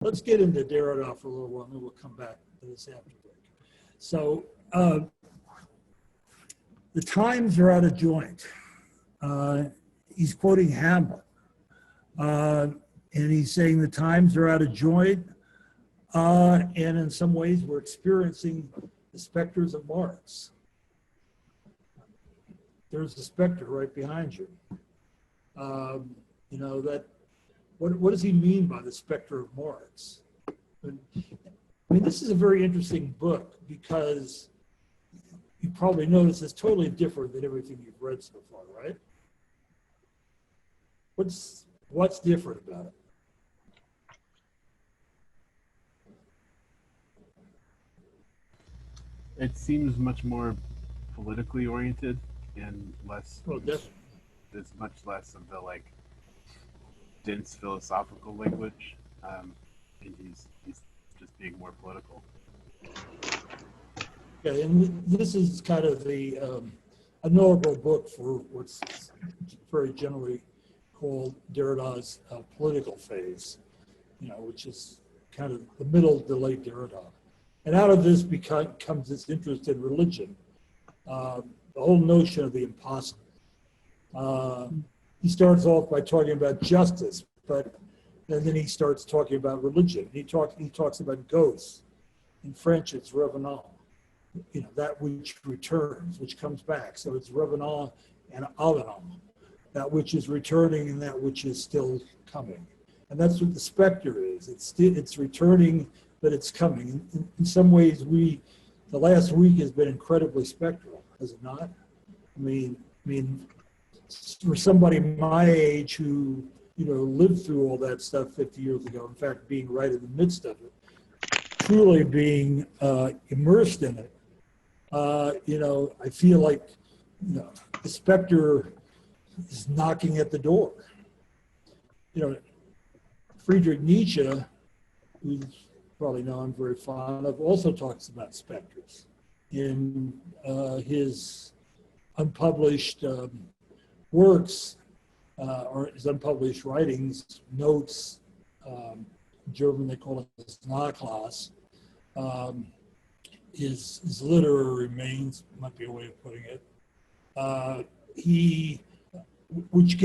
let's get into Derrida for a little while, and then we'll come back to this after break. So the times are out of joint. He's quoting Hamlet, and he's saying the times are out of joint, and in some ways we're experiencing the specters of Marx. There's the specter right behind you. You know, that, what does he mean by the specter of Marx? I mean, this is a very interesting book because you probably notice it's totally different than everything you've read so far, right? What's different about it? It seems much more politically oriented and less. Well, definitely. There's much less of the like dense philosophical language, and he's just being more political. Okay, and this is kind of the a notable book for what's very generally called Derrida's political phase, you know, which is kind of the middle to late Derrida. And out of this comes this interest in religion, the whole notion of the impossible. He starts off by talking about justice, but then he starts talking about religion. He talks about ghosts. In French, it's revenant, you know, that which returns, which comes back. So it's revenant and avenant, that which is returning and that which is still coming. And that's what the specter is. It's returning, but it's coming. In some ways, the last week has been incredibly spectral, has it not? I mean, for somebody my age who, you know, lived through all that stuff 50 years ago, in fact, being right in the midst of it, truly being immersed in it, you know, I feel like, you know, the specter is knocking at the door. You know, Friedrich Nietzsche, who's probably know I'm very fond of, also talks about specters in his unpublished works, or his unpublished writings, notes, in German they call it Nachlass. His literary remains, might be a way of putting it. Which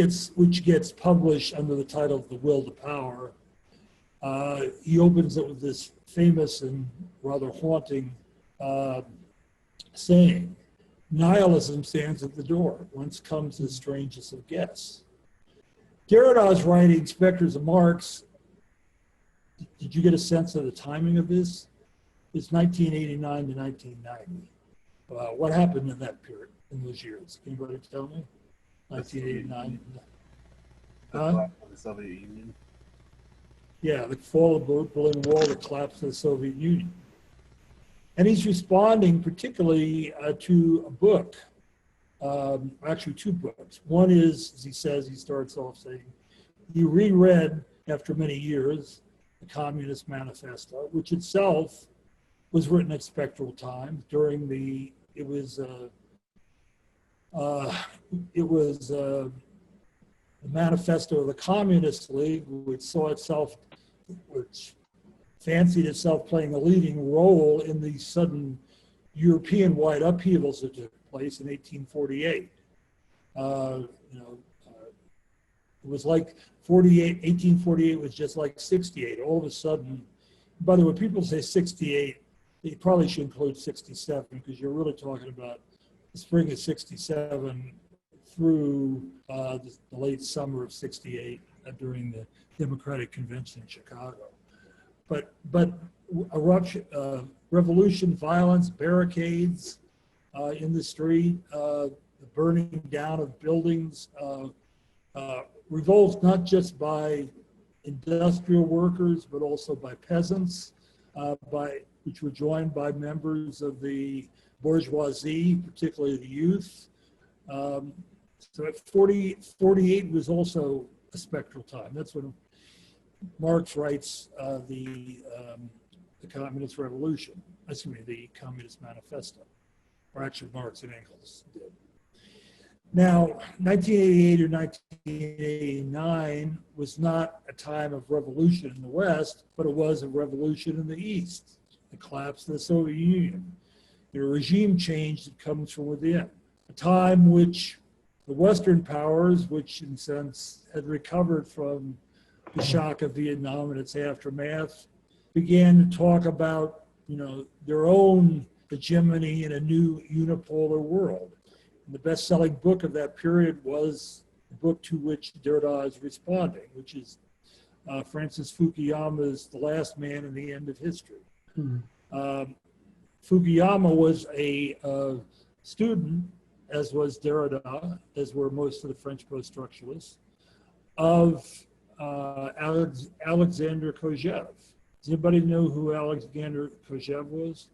gets published under the title of The Will to Power. He opens it with this famous and rather haunting saying, "Nihilism stands at the door. Whence comes the strangest of guests." Derrida's writing, Specters of Marx, did you get a sense of the timing of this? It's 1989 to 1990. What happened in that period, in those years? Anybody tell me? 1989. The collapse of the Soviet Union. Yeah, the fall of the Berlin Wall, the collapse of the Soviet Union. And he's responding particularly to a book, actually two books. One is, as he says, he starts off saying, he reread after many years the Communist Manifesto, which itself was written at spectral times during the, it was the manifesto of the Communist League, which fancied itself playing a leading role in the sudden European-wide upheavals that took place in 1848. It was like 1848 was just like 68. All of a sudden, by the way, people say 68, they probably should include 67 because you're really talking about the spring of 67 through the late summer of 68 during the Democratic Convention in Chicago. But eruption, revolution, violence, barricades in the street, the burning down of buildings, revolts not just by industrial workers, but also by peasants, which were joined by members of the bourgeoisie, particularly the youth. So at 48 was also a spectral time. That's when Marx writes the Communist Revolution, the Communist Manifesto, or actually Marx and Engels did. Now, 1988 or 1989 was not a time of revolution in the West, but it was a revolution in the East. The collapse of the Soviet Union, the regime change that comes from within. A time which the Western powers, which in a sense had recovered from the shock of Vietnam and its aftermath, began to talk about, their own hegemony in a new unipolar world. And the best-selling book of that period was the book to which Derrida is responding, which is Francis Fukuyama's The Last Man and the End of History. Fukuyama was a student, as was Derrida, as were most of the French post-structuralists, of Alexander Kojève. Does anybody know who Alexander Kojève was?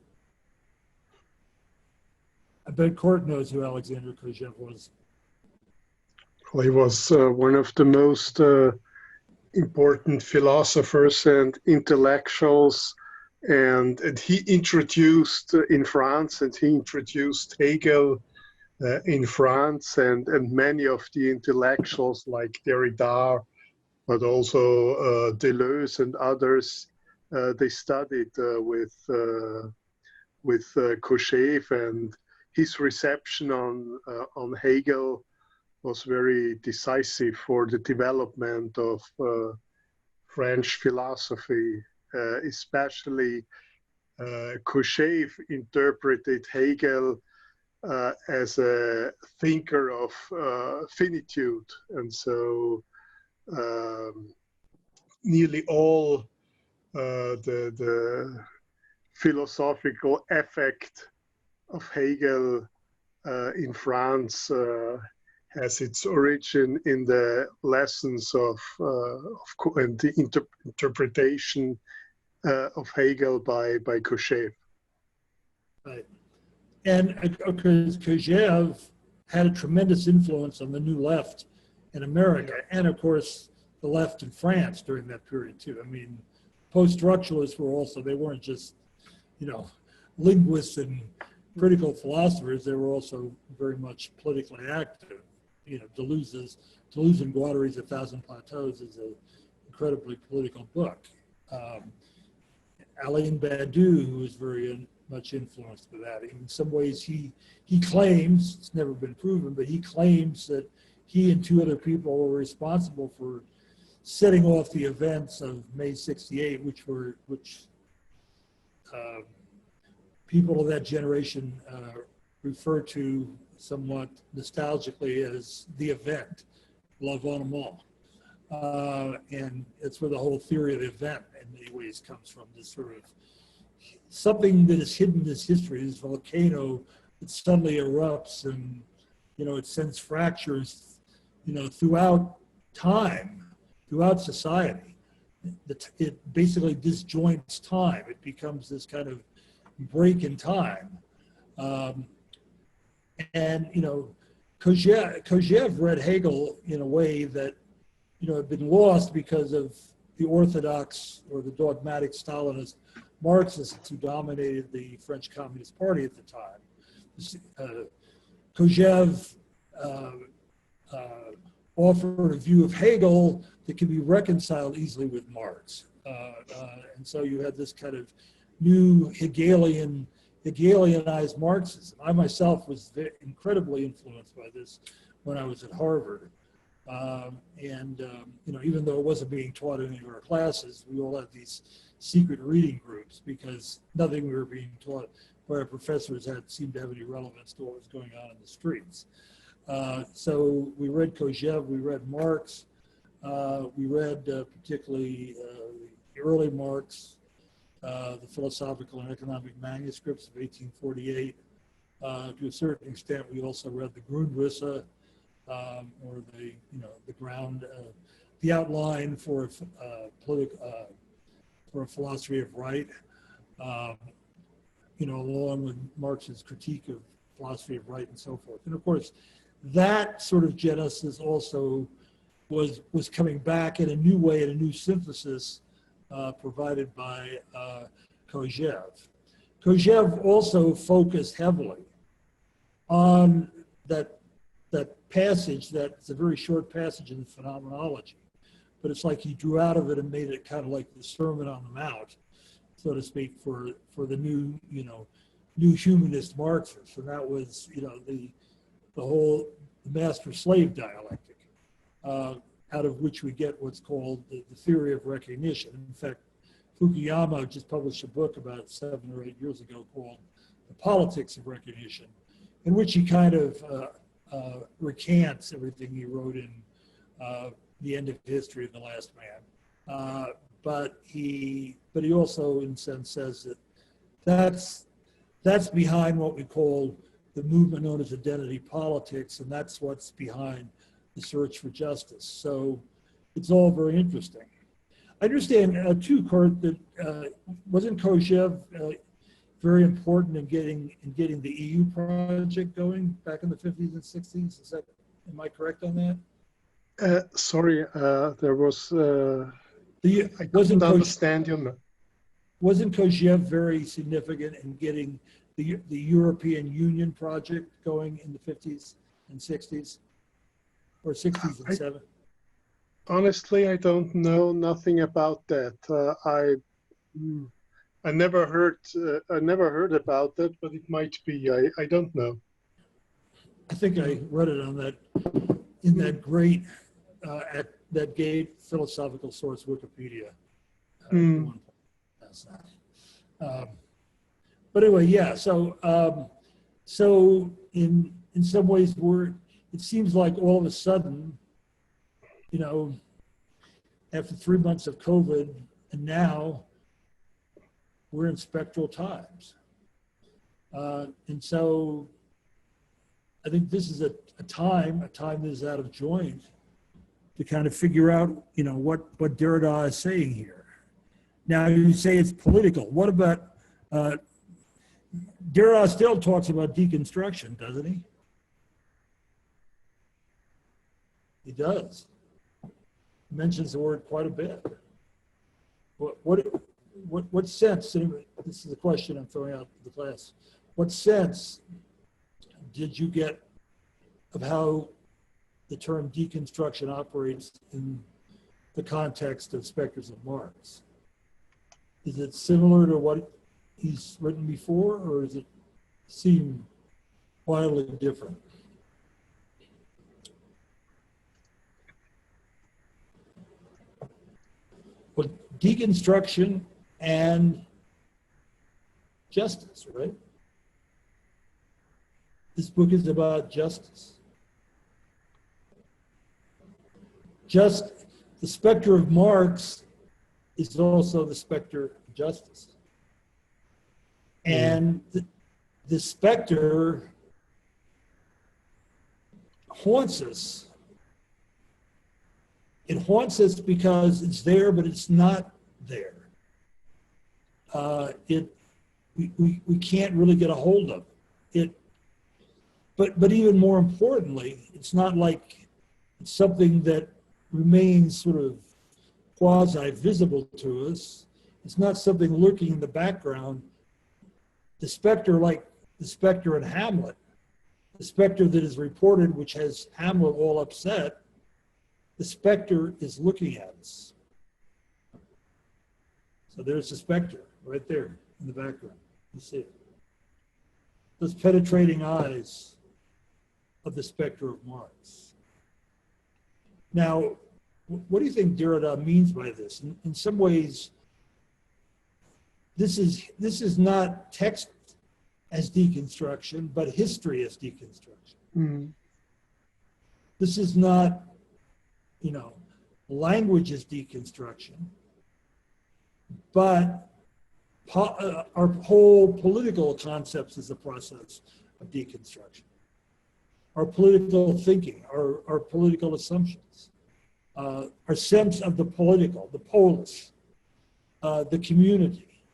I bet Court knows who Alexander Kojève was. Well, he was one of the most important philosophers and intellectuals, and he introduced in France, and he introduced Hegel in France, and many of the intellectuals like Derrida, but also Deleuze and others, they studied with Kojève, and his reception on Hegel was very decisive for the development of French philosophy, especially Kojève interpreted Hegel as a thinker of finitude, and so nearly all the philosophical effect of Hegel in France has its origin in the lessons and the interpretation of Hegel by Kojève. Right. And Kojève had a tremendous influence on the New Left in America, and of course, the left in France during that period too. I mean, post-structuralists were also, they weren't just, linguists and critical philosophers, they were also very much politically active. Deleuze and Guattari's A Thousand Plateaus is an incredibly political book. Alain Badiou, who was very much influenced by that. In some ways, he claims, it's never been proven, but he claims that he and two other people were responsible for setting off the events of May '68, which people of that generation refer to somewhat nostalgically as the event, l'avènement. And it's where the whole theory of the event in many ways comes from, this sort of something that is hidden in this history, this volcano that suddenly erupts and, it sends fractures, throughout time, throughout society. It basically disjoints time. It becomes this kind of break in time. And Kojève read Hegel in a way that, had been lost because of the orthodox or the dogmatic Stalinist Marxists who dominated the French Communist Party at the time. Kojève offered a view of Hegel that can be reconciled easily with Marx. And so you had this kind of new Hegelianized Marxism. I myself was incredibly influenced by this when I was at Harvard. Even though it wasn't being taught in any of our classes, we all had these secret reading groups because nothing we were being taught by our professors seemed to have any relevance to what was going on in the streets. So we read Kojève, we read Marx, we read particularly the early Marx, the philosophical and economic manuscripts of 1848. To a certain extent, we also read the Grundrisse, or the ground, the outline for a philosophy of right, along with Marx's critique of philosophy of right and so forth. And of course, that sort of genesis also was coming back in a new way, in a new synthesis provided by Kojève. Kojève also focused heavily on that that passage, that's a very short passage in phenomenology, but it's like he drew out of it and made it kind of like the Sermon on the Mount, so to speak, for the new, new humanist Marxists. And that was, the whole master-slave dialectic, out of which we get what's called the theory of recognition. In fact, Fukuyama just published a book about 7 or 8 years ago called The Politics of Recognition, in which he kind of recants everything he wrote in The End of History and The Last Man. But he also, in a sense, says that that's behind what we call the movement known as identity politics, and that's what's behind the search for justice. So it's all very interesting. I understand too, Kurt, that wasn't Kojève very important in getting the EU project going back in the 50s and 60s? Am I correct on that? Sorry, there was. I couldn't understand you. Wasn't Kojève very significant in getting the European Union project going in the 50s and 60s, or 60s and 70s? Honestly, I don't know nothing about that. I never heard about that, but it might be. I don't know. I think I read it on that in that great at that great philosophical source, Wikipedia. But anyway, yeah. So in some ways, it seems like all of a sudden, after 3 months of COVID, and now we're in spectral times. And so I think this is a time that is out of joint to kind of figure out, what Derrida is saying here. Now you say it's political. What about, Derrida still talks about deconstruction, doesn't he? He does. He mentions the word quite a bit. What sense, anyway, this is a question I'm throwing out to the class, what sense did you get of how the term deconstruction operates in the context of Specters of Marx? Is it similar to what he's written before, or does it seem wildly different? Well, deconstruction and justice, right? This book is about justice. The specter of Marx is also the specter of justice. And the specter haunts us. It haunts us because it's there, but it's not there. We can't really get a hold of it. But even more importantly, it's not like it's something that remains sort of quasi-visible to us. It's not something lurking in the background. The specter, like the specter in Hamlet, the specter that is reported, which has Hamlet all upset, the specter is looking at us. So there's the specter right there in the background. You see it. Those penetrating eyes of the specter of Marx. Now, what do you think Derrida means by this? In some ways, this is not text as deconstruction, but history as deconstruction. Mm. This is not, language as deconstruction, but our whole political concepts is a process of deconstruction. Our political thinking, our political assumptions, our sense of the political, the polis, the community,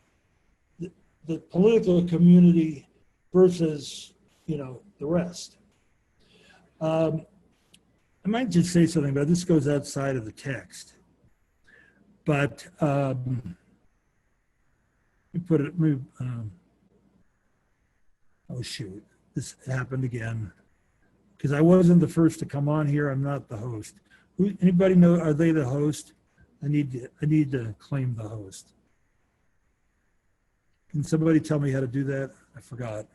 the political community versus, the rest. I might just say something about this, goes outside of the text, but oh shoot, this happened again. because I wasn't the first to come on here. I'm not the host. Anybody know, are they the host? I need to claim the host. Can somebody tell me how to do that? I forgot.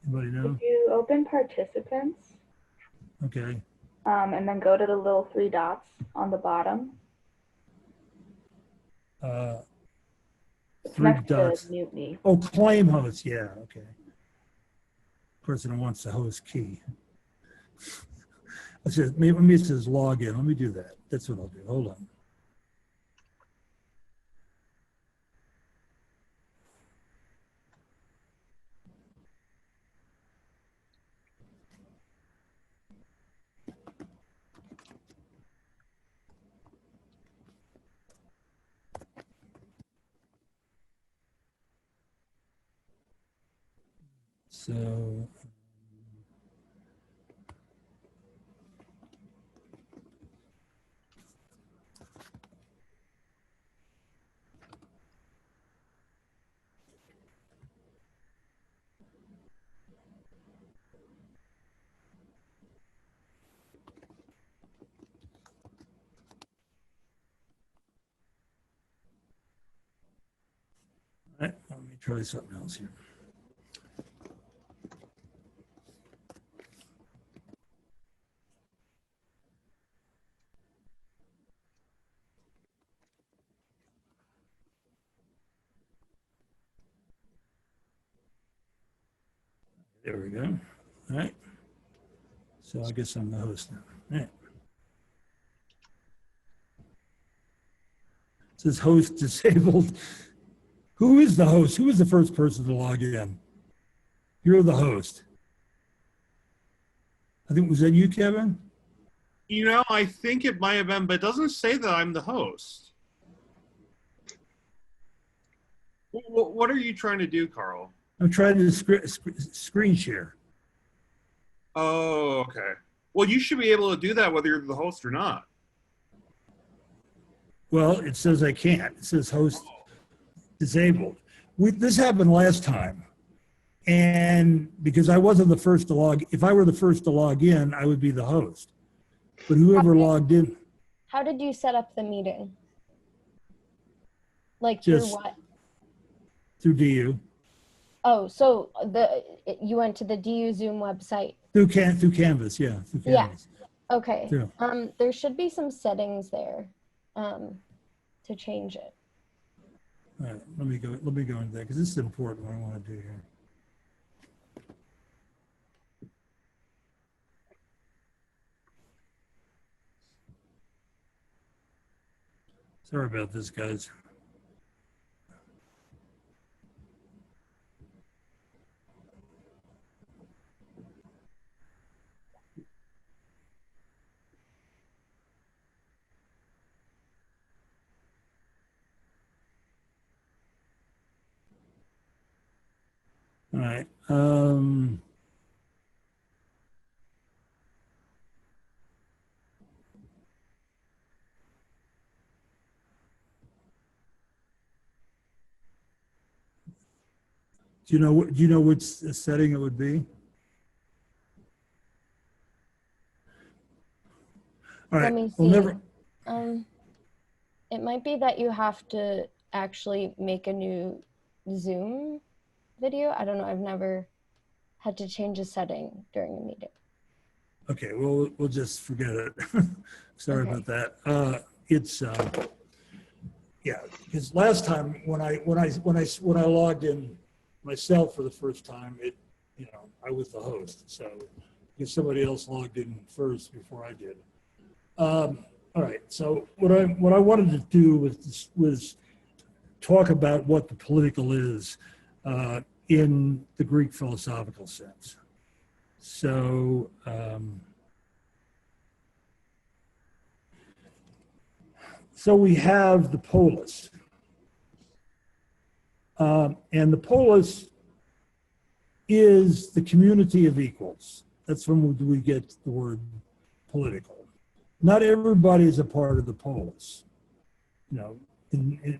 Anybody know? If you open participants, Okay. and then go to the little 3 dots on the bottom. It's 3 next dots. to mute me. Oh, claim host. Yeah. Okay. Person wants the host key. It says, maybe it says log in. Let me do that. That's what I'll do. Hold on. So, all right, let me try something else here. There we go. All right. So I guess I'm the host now. All right. It says host disabled. Who is the host? Who is the first person to log in? You're the host. I think, was that you, Kevin? You know, I think it might have been, but it doesn't say that I'm the host. What are you trying to do, Carl? I'm trying to screen share. Oh, okay. Well, you should be able to do that whether you're the host or not. Well, it says I can't. It says host disabled. This happened last time. And because I wasn't the first to log, if I were the first to log in, I would be the host. But whoever logged in. How did you set up the meeting? Like Just through what? Through DU. Oh, so you went to the DU Zoom website. Through Canvas, yeah. Through Canvas. Yeah. Okay. Yeah. There should be some settings there to change it. All right, let me go into that because this is important what I want to do here. Sorry about this, guys. All right. Do you know which setting it would be? All right. Let me see. We'll never. It might be that you have to actually make a new Zoom video. I don't know. I've never had to change a setting during a meeting. Okay, well, we'll just forget it. Sorry Okay. about that. It's yeah, because last time when I logged in myself for the first time, I was the host, so because somebody else logged in first before I did. All right, so what I wanted to do was talk about what the political is in the Greek philosophical sense. So so we have the polis. And the polis is the community of equals. That's when we get the word political. Not everybody is a part of the polis. The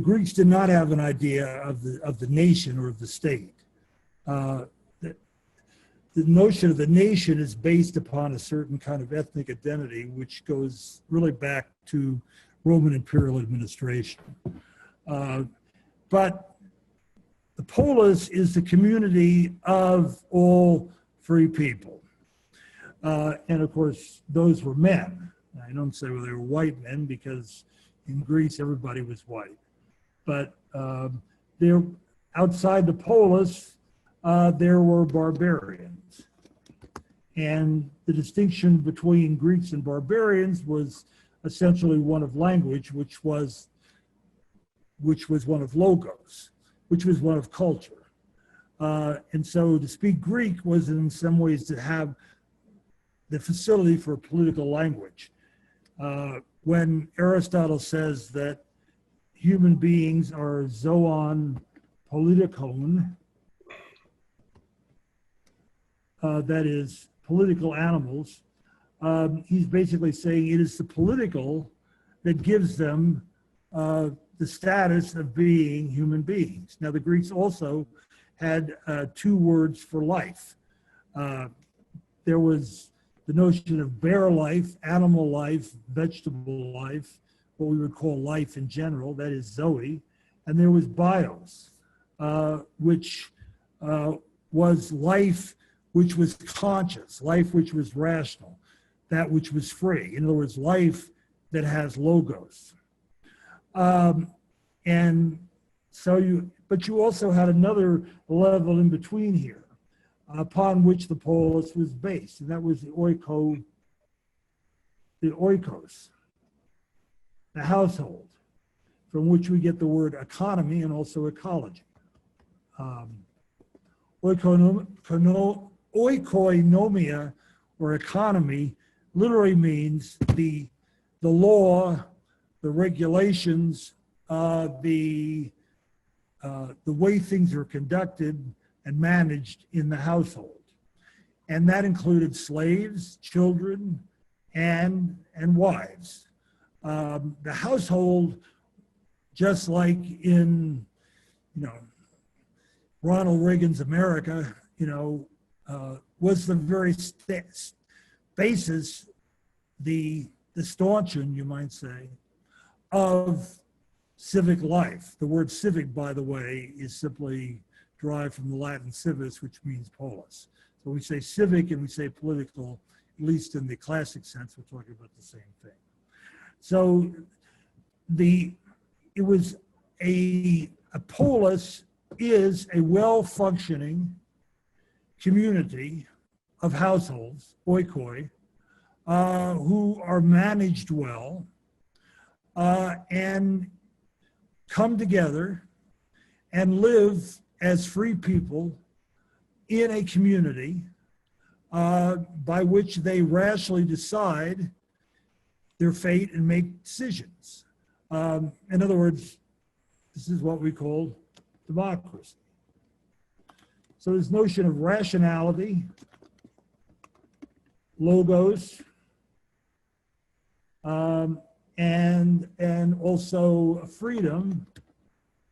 Greeks did not have an idea of the nation or of the state. the notion of the nation is based upon a certain kind of ethnic identity, which goes really back to Roman imperial administration. But the polis is the community of all free people. And of course, those were men. I don't say they were white men because in Greece, everybody was white. But there, outside the polis, there were barbarians. And the distinction between Greeks and barbarians was essentially one of language, which was one of logos, which was one of culture. And so to speak Greek was in some ways to have the facility for political language. When Aristotle says that human beings are zoon politikon, that is, political animals, he's basically saying it is the political that gives them the status of being human beings. Now, the Greeks also had two words for life. There was the notion of bare life, animal life, vegetable life, what we would call life in general, that is Zoe, and there was bios, which was life which was conscious, life which was rational, that which was free. In other words, life that has logos. And so but you also had another level in between here, upon which the polis was based, and that was the oikos, the household, from which we get the word economy and also ecology. Oikonomia, or economy, literally means the law, the regulations, the way things are conducted and managed in the household. And that included slaves, children, and wives. The household, just like in, Ronald Reagan's America, was the very basis, the stanchion, you might say, of civic life. The word civic, by the way, is simply derived from the Latin civis, which means polis. So we say civic and we say political, at least in the classic sense, we're talking about the same thing. So it was a polis is a well-functioning community of households, oikoi, who are managed well and come together and live as free people in a community by which they rationally decide their fate and make decisions. In other words, this is what we call democracy. So this notion of rationality, logos, and also freedom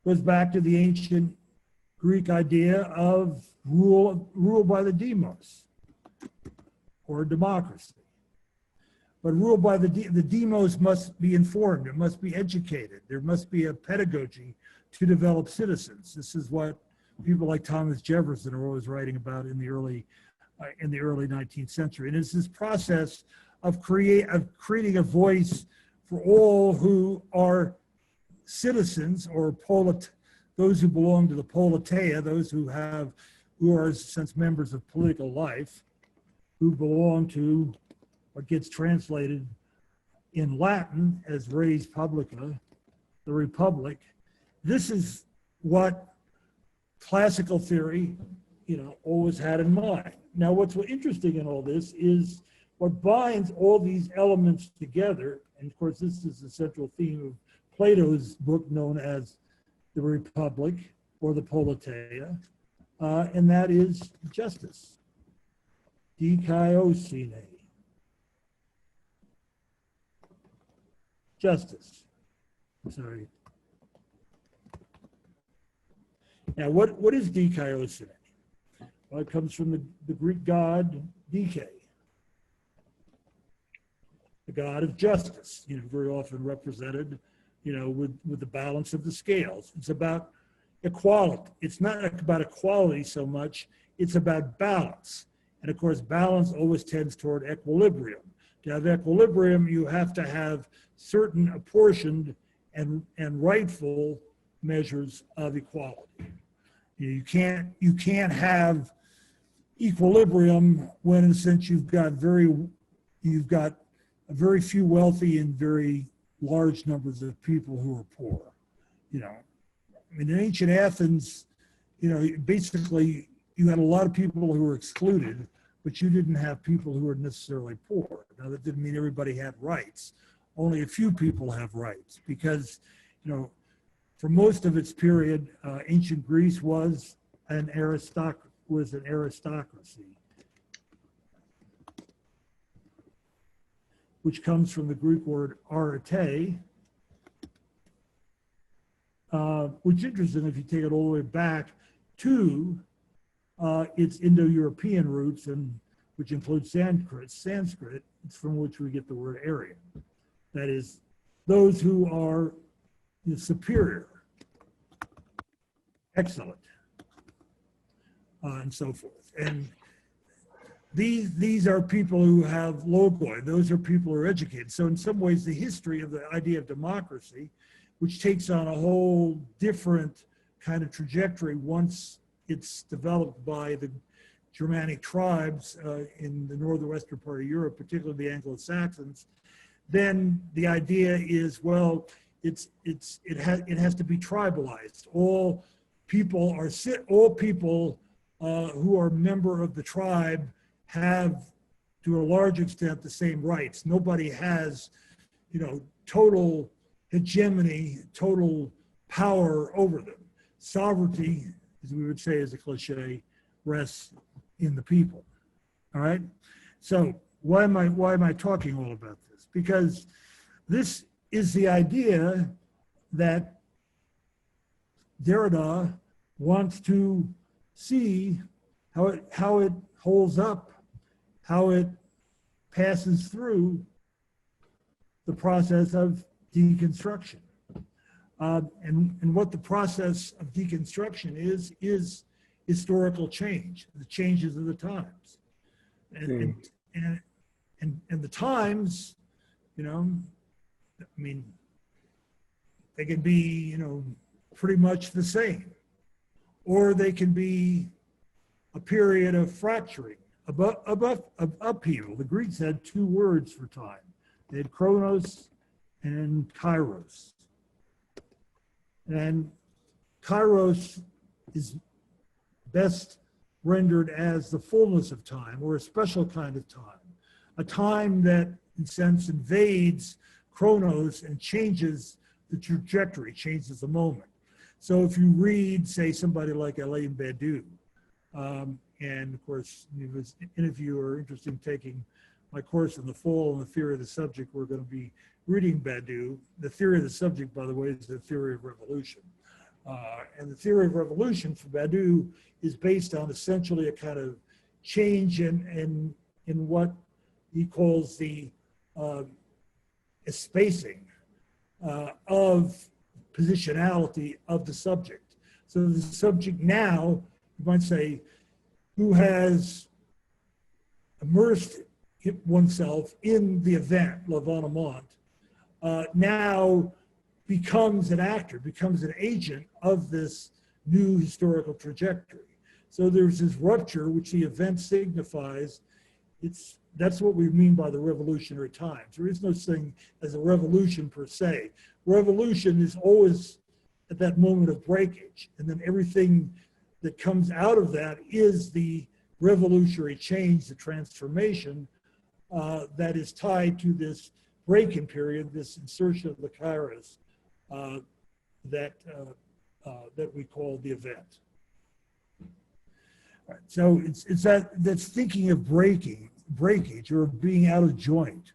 goes back to the ancient Greek idea of rule by the demos, or democracy. But rule by the demos must be informed, it must be educated, there must be a pedagogy to develop citizens. This is what people like Thomas Jefferson are always writing about in the early 19th century. And it's this process of creating a voice for all who are citizens, or those who belong to the politeia, those who are, in a sense, members of political life, who belong to what gets translated in Latin as res publica, the republic. This is what classical theory, always had in mind. Now, what's interesting in all this is what binds all these elements together, and of course, this is the central theme of Plato's book known as the Republic, or the Politeia, and that is justice, dikaiosine, justice. Sorry. Now, what is dikaiosine? It comes from the Greek god Dike, the god of justice, very often represented, with the balance of the scales. It's about equality. It's not about equality so much, it's about balance. And of course, balance always tends toward equilibrium. To have equilibrium, you have to have certain apportioned and rightful measures of equality. You can't have equilibrium when, in a sense, you've got a very few wealthy and very large numbers of people who are poor. In ancient Athens, basically you had a lot of people who were excluded, but you didn't have people who were necessarily poor. Now, that didn't mean everybody had rights. Only a few people have rights because, for most of its period, ancient Greece was an aristocracy, which comes from the Greek word arete, which is interesting if you take it all the way back to its Indo-European roots, and which includes Sanskrit, from which we get the word Aryan. That is, those who are superior, excellent, and so forth. And these are people who have logoi. Those are people who are educated. So in some ways, the history of the idea of democracy, which takes on a whole different kind of trajectory once it's developed by the Germanic tribes in the northwestern part of Europe, particularly the Anglo-Saxons, then the idea is, well, it has to be tribalized. All people who are member of the tribe have, to a large extent, the same rights. Nobody has, total hegemony, total power over them. Sovereignty, as we would say as a cliche, rests in the people. All right. So why am I talking all about this? Because this is the idea that Derrida wants to see how it holds up, how it passes through the process of deconstruction. And what the process of deconstruction is historical change, the changes of the times. And the times, they can be, pretty much the same, or they can be a period of fracturing, of upheaval. The Greeks had two words for time. They had chronos and kairos. And kairos is best rendered as the fullness of time, or a special kind of time, a time that, in a sense, invades chronos and changes the trajectory, changes the moment. So if you read, say, somebody like Alain Badiou, and of course, any of you are interested in taking my course in the fall on the theory of the subject, we're going to be reading Badiou. The theory of the subject, by the way, is the theory of revolution. And the theory of revolution for Badiou is based on essentially a kind of change in what he calls the spacing of positionality of the subject. So the subject now, you might say, who has immersed oneself in the event, l'evénement, now becomes an actor, becomes an agent of this new historical trajectory. So there's this rupture, which the event signifies. That's what we mean by the revolutionary times. There is no such thing as a revolution per se. Revolution is always at that moment of breakage, and then everything that comes out of that is the revolutionary change, the transformation that is tied to this break-in period, this insertion of the kairos that we call the event. All right, so it's that's thinking of breakage or being out of joint,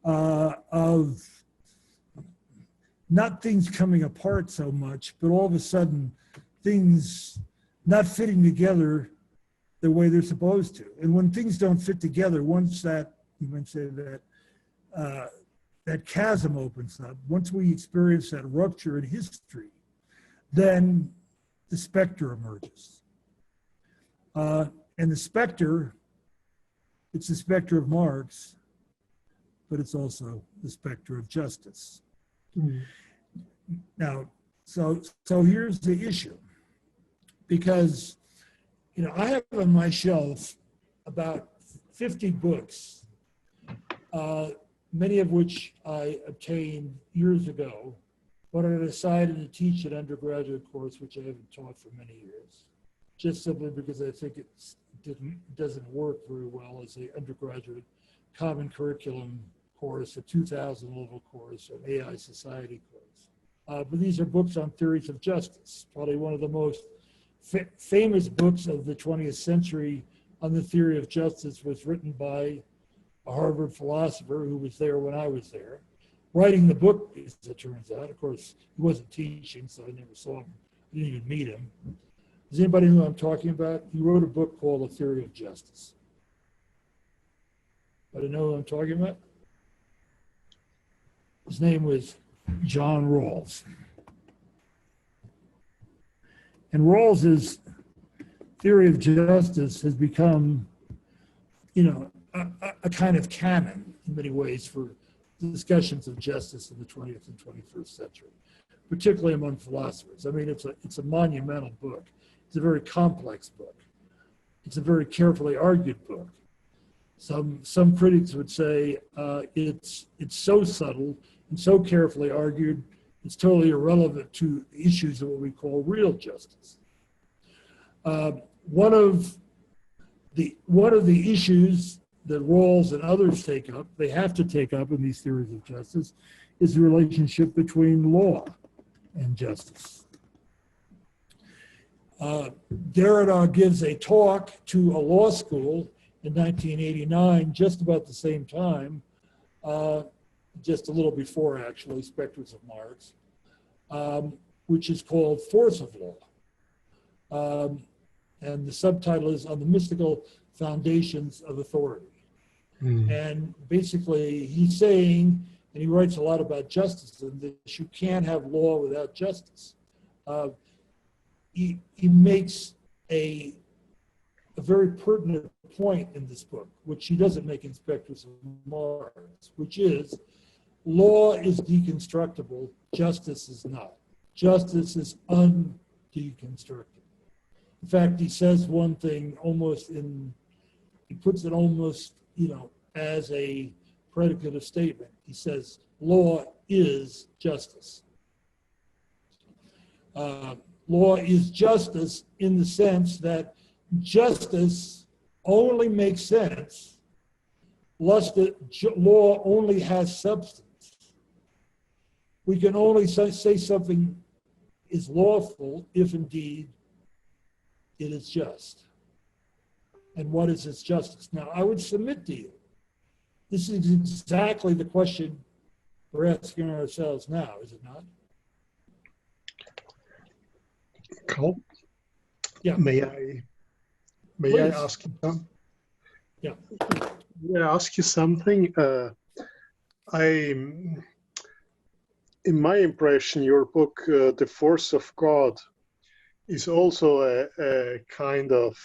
of not things coming apart so much, but all of a sudden things not fitting together the way they're supposed to. And when things don't fit together, once that, you might say that, that chasm opens up, once we experience that rupture in history, then the specter emerges. And the specter, it's the specter of Marx, but it's also the specter of justice. Mm. Now, so here's the issue, because, you know, I have on my shelf about 50 books, many of which I obtained years ago, but I decided to teach an undergraduate course, which I haven't taught for many years, just simply because I think it doesn't work very well as an undergraduate common curriculum course, a 2000 level course, an AI society course. But these are books on theories of justice, probably one of the most famous books of the 20th century on the theory of justice was written by a Harvard philosopher who was there when I was there. Writing the book, as it turns out, of course, he wasn't teaching, so I never saw him. I didn't even meet him. Does anybody know what I'm talking about? He wrote a book called A Theory of Justice. But I know what I'm talking about? His name was John Rawls. And Rawls's theory of justice has become, you know, a kind of canon in many ways for discussions of justice in the 20th and 21st century, particularly among philosophers. I mean, it's a monumental book. It's a very complex book. It's a very carefully argued book. Some critics would say it's so subtle and so carefully argued, it's totally irrelevant to issues of what we call real justice. One of the issues that Rawls and others take up, they have to take up in these theories of justice, is the relationship between law and justice. Derrida gives a talk to a law school in 1989, just about the same time, just a little before actually, Specters of Marx, which is called Force of Law. And the subtitle is On the Mystical Foundations of Authority. Mm. And basically he's saying, and he writes a lot about justice, and that you can't have law without justice. He makes a very pertinent point in this book, which he doesn't make in Specters of Marx, which is law is deconstructible, justice is not. Justice is undeconstructible. In fact, he says one thing he puts it almost, you know, as a predicative statement. He says, law is justice. Law is justice in the sense that justice only makes sense unless the law only has substance. We can only say something is lawful if indeed it is just. And what is its justice? Now, I would submit to you, this is exactly the question we're asking ourselves now, is it not? Carl? Yeah. May I ask you something? Yeah. May I ask you something? In my impression, your book, The Force of God, is also a kind of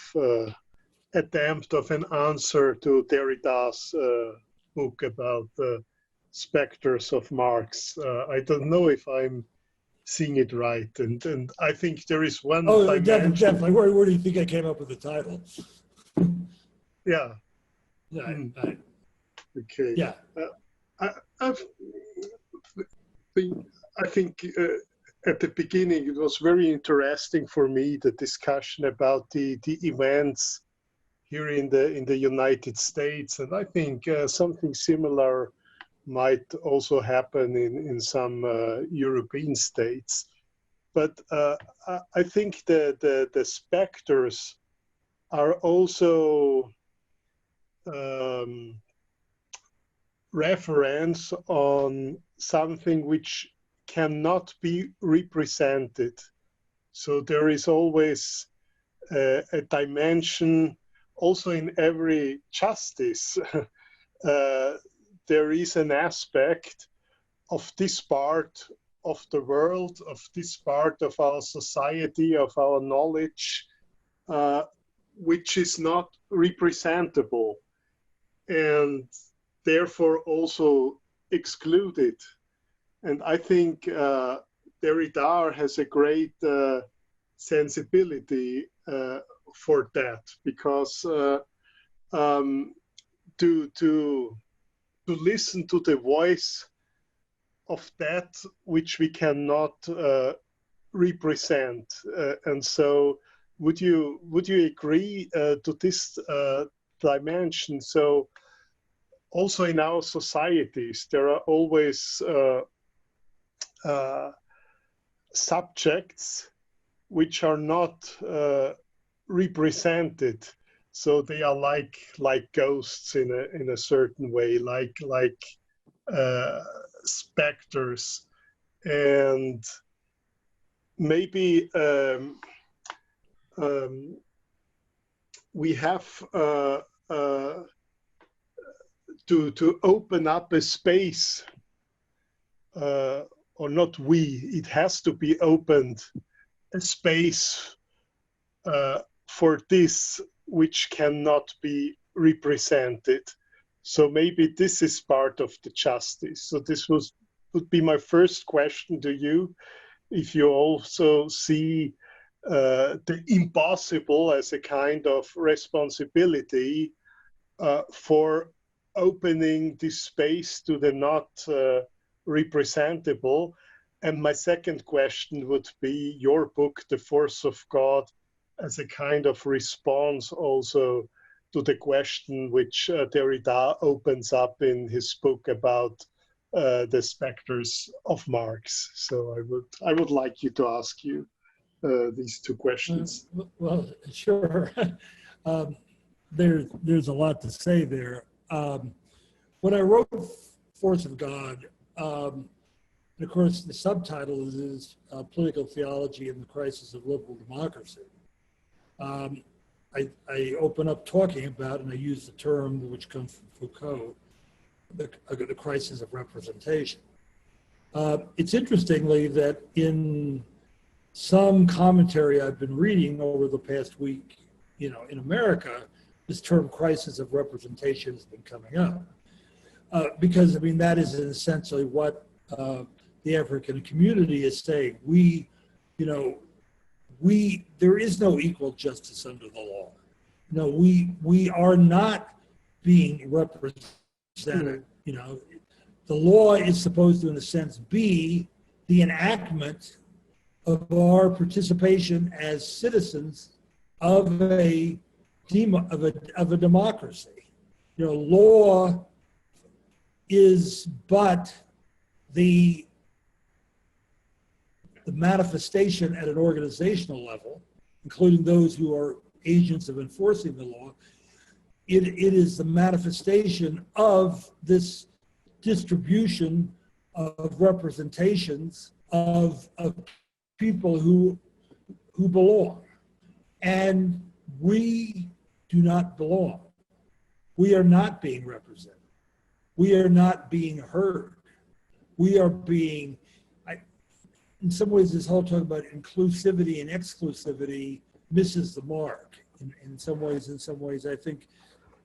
attempt of an answer to Derrida's book about the specters of Marx. I don't know if I'm seeing it right, and I think there is one. Oh, definitely. Where do you think I came up with the title? Yeah. Yeah. Okay. Yeah. I think at the beginning it was very interesting for me, the discussion about the events here in the United States, and I think something similar might also happen in some European states. But I think the specters are also reference on something which cannot be represented. So there is always a dimension also in every justice, there is an aspect of this part of the world, of this part of our society, of our knowledge, which is not representable and therefore also excluded. And I think Derrida has a great sensibility for that, because to listen to the voice of that which we cannot represent, and so would you agree to this dimension? So also in our societies there are always subjects which are not represented, so they are like ghosts in a certain way, like specters. And maybe we have to open up a space, or not we, it has to be opened, a space for this which cannot be represented. So maybe this is part of the justice. So this would be my first question to you, if you also see the impossible as a kind of responsibility for opening this space to the not representable. And my second question would be your book, The Force of God, as a kind of response also to the question which Derrida opens up in his book about the specters of Marx. So I would like you to ask you these two questions. Well, sure. There's a lot to say there. When I wrote Force of God, and of course the subtitle is Political Theology and the Crisis of Liberal Democracy. I open up talking about, and I use the term which comes from Foucault, the crisis of representation. It's interestingly that in some commentary I've been reading over the past week, in America, this term crisis of representation has been coming up. Because, I mean, that is essentially what the African community is saying. There is no equal justice under the law. We are not being represented. The law is supposed to, in a sense, be the enactment of our participation as citizens of a democracy. Law is but the manifestation at an organizational level, including those who are agents of enforcing the law. It is the manifestation of this distribution of representations of people who belong. And we do not belong. We are not being represented. We are not being heard. We are being, in some ways, this whole talk about inclusivity and exclusivity misses the mark. In some ways, I think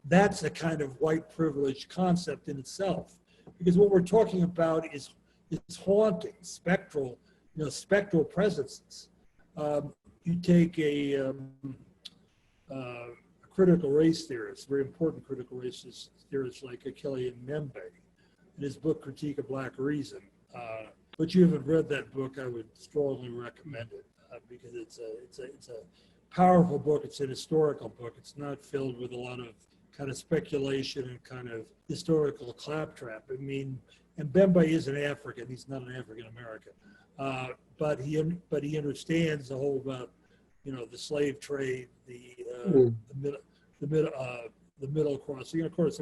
that's a kind of white privilege concept in itself, because what we're talking about is haunting, spectral presences. You take a critical race theorist, very important critical race theorist like Killian Membe, in his book Critique of Black Reason. But you haven't read that book, I would strongly recommend it because it's a powerful book. It's an historical book. It's not filled with a lot of kind of speculation and kind of historical claptrap. I mean, and Mbembe is an African. He's not an African American, but he understands the whole about the slave trade, the middle crossing. And of course,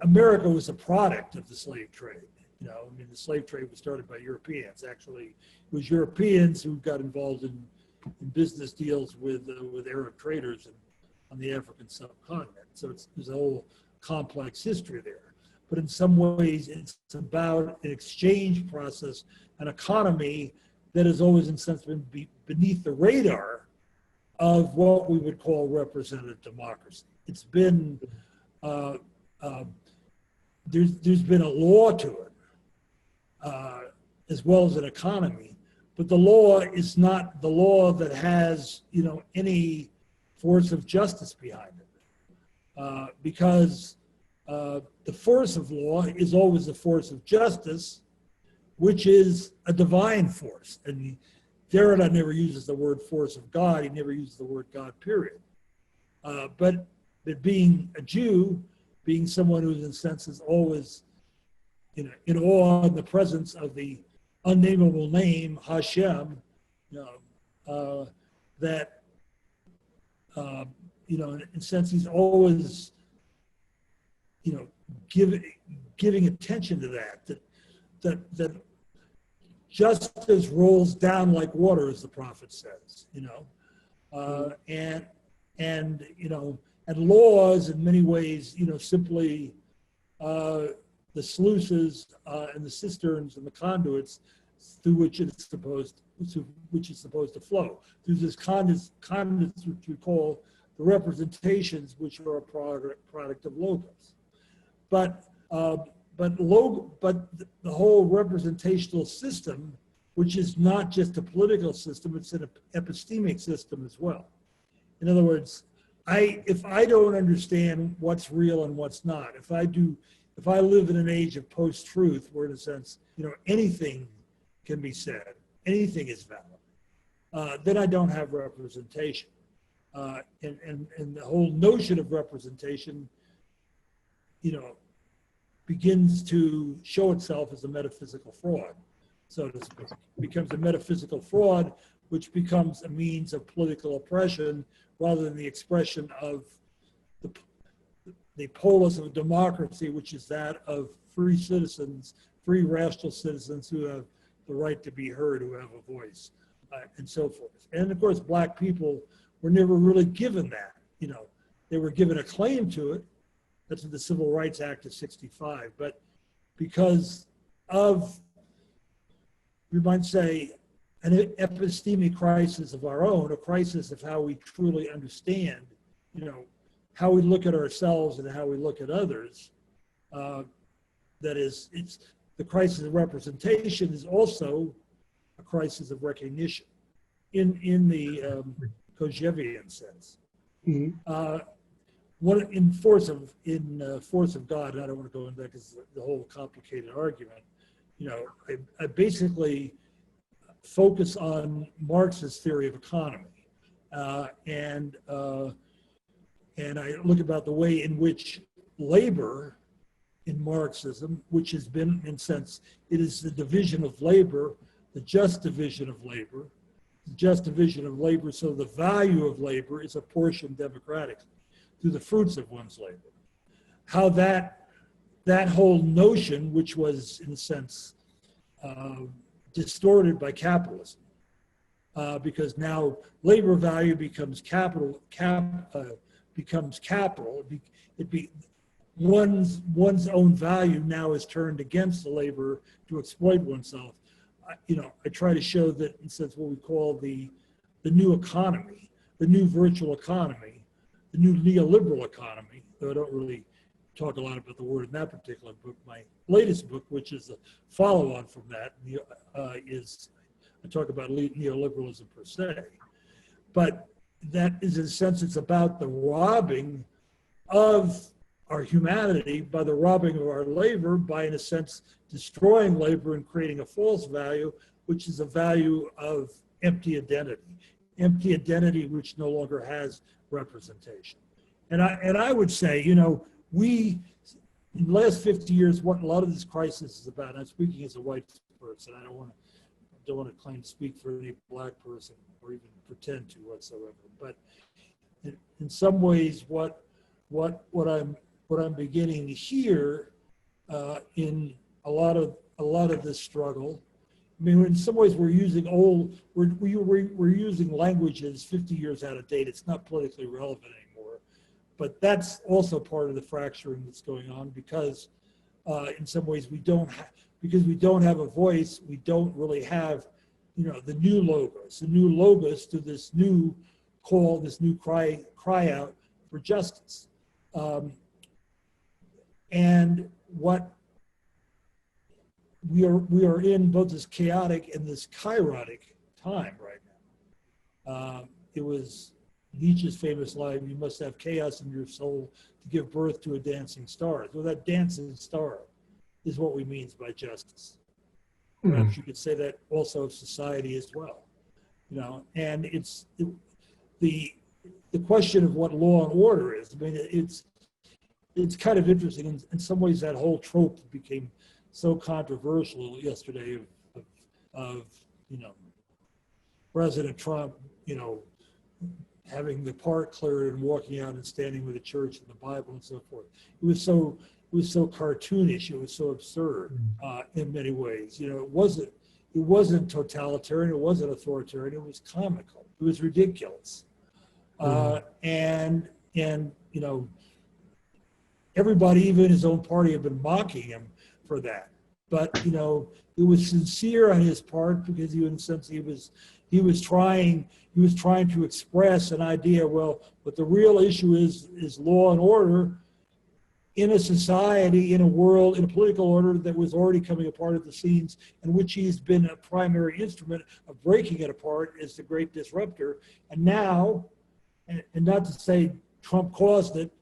America was a product of the slave trade. The slave trade was started by Europeans. Actually, it was Europeans who got involved in business deals with Arab traders, on the African subcontinent. So there's a whole complex history there. But in some ways, it's about an exchange process, an economy that has always, in a sense, been beneath the radar of what we would call representative democracy. It's been, there's been a law to it, as well as an economy, but the law is not the law that has, any force of justice behind it, because the force of law is always the force of justice, which is a divine force. And Derrida never uses the word force of God. He never uses the word God, period. But being a Jew, being someone who in a sense is always in awe in the presence of the unnameable name Hashem, that, in a sense, he's always, giving attention to that justice rolls down like water, as the prophet says, and laws in many ways, simply the sluices and the cisterns and the conduits through which it's supposed to flow. Through this conduits which we call the representations, which are a product of logos. But the whole representational system, which is not just a political system, it's an epistemic system as well. In other words, if I don't understand what's real and what's not, if I live in an age of post-truth, where in a sense, anything can be said, anything is valid, then I don't have representation. And the whole notion of representation, begins to show itself as a metaphysical fraud, so to speak. It becomes a metaphysical fraud, which becomes a means of political oppression rather than the expression of the polis of democracy, which is that of free citizens, free rational citizens who have the right to be heard, who have a voice, and so forth. And of course, Black people were never really given that. They were given a claim to it. That's in the Civil Rights Act of '65. But because of, we might say, an epistemic crisis of our own, a crisis of how we truly understand, how we look at ourselves and how we look at others. That is, it's the crisis of representation is also a crisis of recognition in the Kojevian sense. Mm-hmm. In force of God, and I don't want to go into that because it's the whole complicated argument. I basically focus on Marx's theory of economy, and I look about the way in which labor in Marxism, which has been, in a sense, it is the division of labor, the just division of labor, so the value of labor is apportioned democratically through the fruits of one's labor. How that whole notion, which was, in a sense, distorted by capitalism, because now labor value becomes capital. One's own value now is turned against the labor to exploit oneself. I try to show that, in a sense, what we call the new economy, the new virtual economy, the new neoliberal economy, though I don't really talk a lot about the word in that particular book. My latest book, which is a follow-on from that, is I talk about neoliberalism per se. But that is, in a sense, it's about the robbing of our humanity by the robbing of our labor, by, in a sense, destroying labor and creating a false value, which is a value of empty identity which no longer has representation. And I would say, we, in the last 50 years, what a lot of this crisis is about, and I'm speaking as a white person, I don't want to claim to speak for any Black person or even pretend to whatsoever, but in some ways, what I'm beginning to hear in a lot of this struggle. I mean, in some ways, we're using we're using languages 50 years out of date. It's not politically relevant anymore. But that's also part of the fracturing that's going on because in some ways because we don't have a voice, we don't really have, the new logos to this new call, this new cry out for justice. And what we are in both this chaotic and this chironic time right now. It was Nietzsche's famous line, "You must have chaos in your soul to give birth to a dancing star." So that dancing star is what we mean by justice. Perhaps you could say that also of society as well. And it's the question of what law and order is. I mean, it's kind of interesting. In some ways, that whole trope became so controversial yesterday of President Trump, having the park cleared and walking out and standing with the church and the Bible and so forth. It was so cartoonish. It was so absurd in many ways. It wasn't totalitarian. It wasn't authoritarian. It was comical. It was ridiculous. And everybody, even his own party, had been mocking him for that. But it was sincere on his part because in a sense he was trying to express an idea. Well, but the real issue is law and order in a society, in a world, in a political order that was already coming apart at the seams, in which he's been a primary instrument of breaking it apart as the great disruptor. And now, and not to say Trump caused it,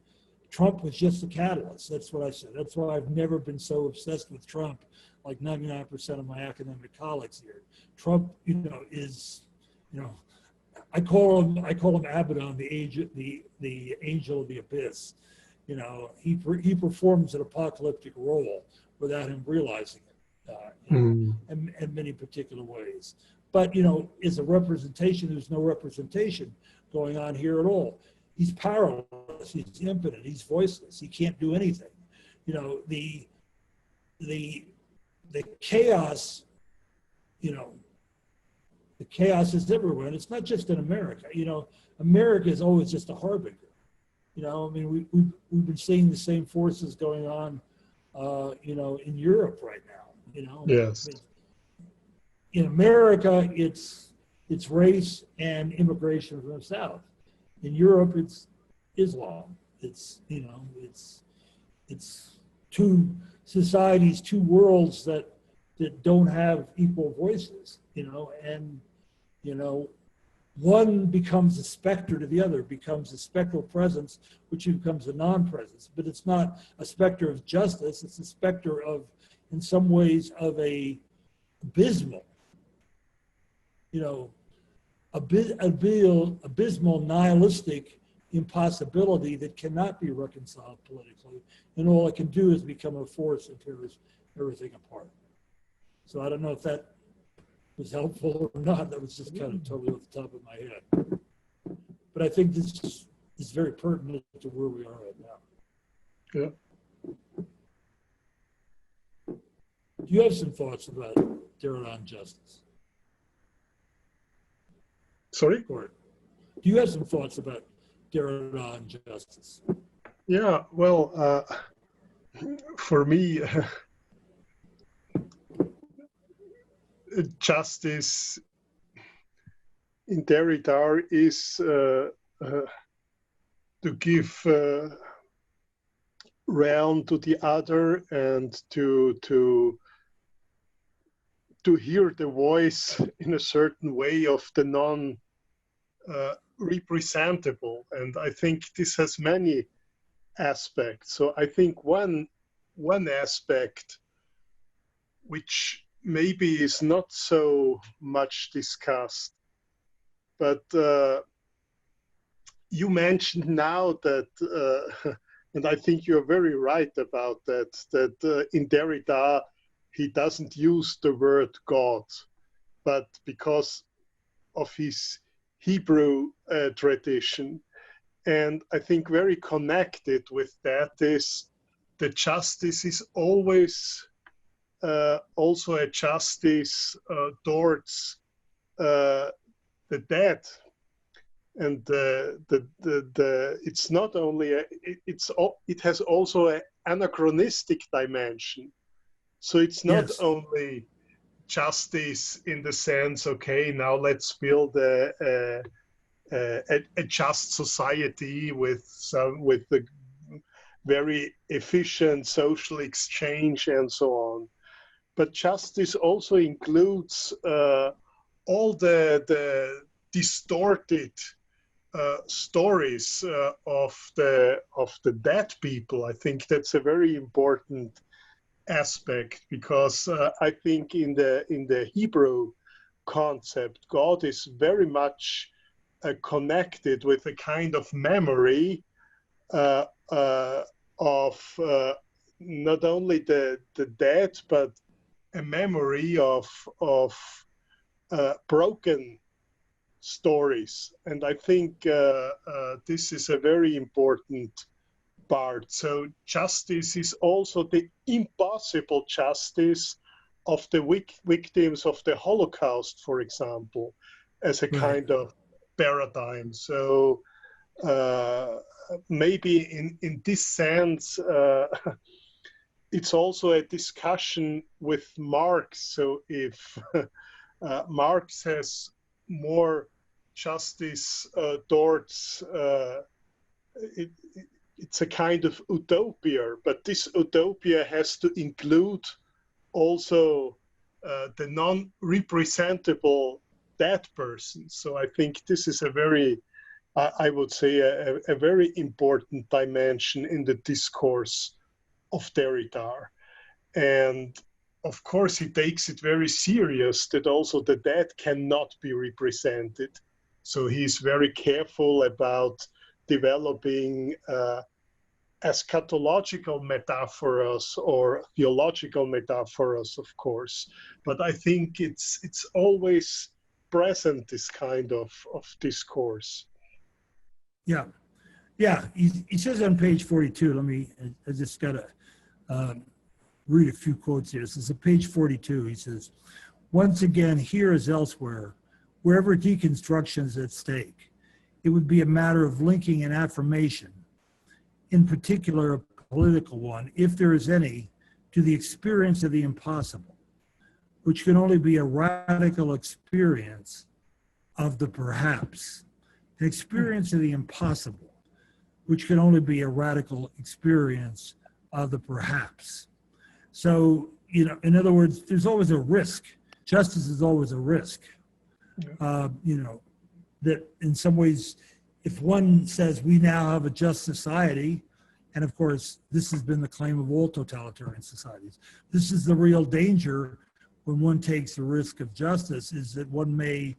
Trump was just the catalyst. That's what I said. That's why I've never been so obsessed with Trump, like 99% of my academic colleagues here. Trump, is, I call him Abaddon, the angel of the abyss. He performs an apocalyptic role without him realizing it in many particular ways. But, as a representation, there's no representation going on here at all. He's powerless, he's impotent, he's voiceless, he can't do anything. The chaos, the chaos is everywhere, and it's not just in America. America is always just a harbinger. We've been seeing the same forces going on, in Europe right now. Yes. In America, it's race and immigration from the South. In Europe, it's Islam. It's two societies, two worlds that don't have equal voices. And one becomes a specter to the other, becomes a spectral presence, which becomes a non-presence. But it's not a specter of justice. It's a specter of, in some ways, of a abysmal, abysmal nihilistic impossibility that cannot be reconciled politically, and all it can do is become a force and tear everything apart. So I don't know if that was helpful or not. That was just kind of totally off the top of my head. But I think this is very pertinent to where we are right now. Yeah. Do you have some thoughts about Derrida and justice? Sorry? Or do you have some thoughts about Derrida and justice? Yeah, well, for me, justice in Derrida is to give realm to the other and to hear the voice in a certain way of the non-representable. And I think this has many aspects. So I think one aspect which maybe is not so much discussed, but you mentioned now that, and I think you're very right about that, that in Derrida, he doesn't use the word God, but because of his Hebrew tradition. And I think very connected with that is that justice is always also a justice towards the dead. And it's not only it has also an anachronistic dimension. So it's not Yes. only justice in the sense, okay, now let's build a just society with the very efficient social exchange and so on. But justice also includes all the distorted stories of the dead people. I think that's a very important aspect, because I think in the Hebrew concept, God is very much connected with a kind of memory of not only the dead, but a memory of broken stories. And I think this is a very important part. So justice is also the impossible justice of the victims of the Holocaust, for example, as a kind of paradigm. So maybe in this sense, it's also a discussion with Marx. So if Marx has more justice towards it's a kind of utopia, but this utopia has to include also the non-representable dead persons. So I think this is a very, I would say, a very important dimension in the discourse of Derrida. And of course, he takes it very serious that also the dead cannot be represented. So he's very careful about developing eschatological metaphors or theological metaphors, of course. But I think it's always present, this kind of discourse. Yeah. Yeah. He says on page 42, I just got to read a few quotes here. This is at page 42. He says, once again, here as elsewhere, wherever deconstruction is at stake, it would be a matter of linking an affirmation, in particular a political one, if there is any, to the experience of the impossible, which can only be a radical experience of the perhaps. An experience of the impossible, which can only be a radical experience of the perhaps. So, in other words, there's always a risk. Justice is always a risk. That in some ways, if one says we now have a just society, and of course, this has been the claim of all totalitarian societies, this is the real danger when one takes the risk of justice, is that one may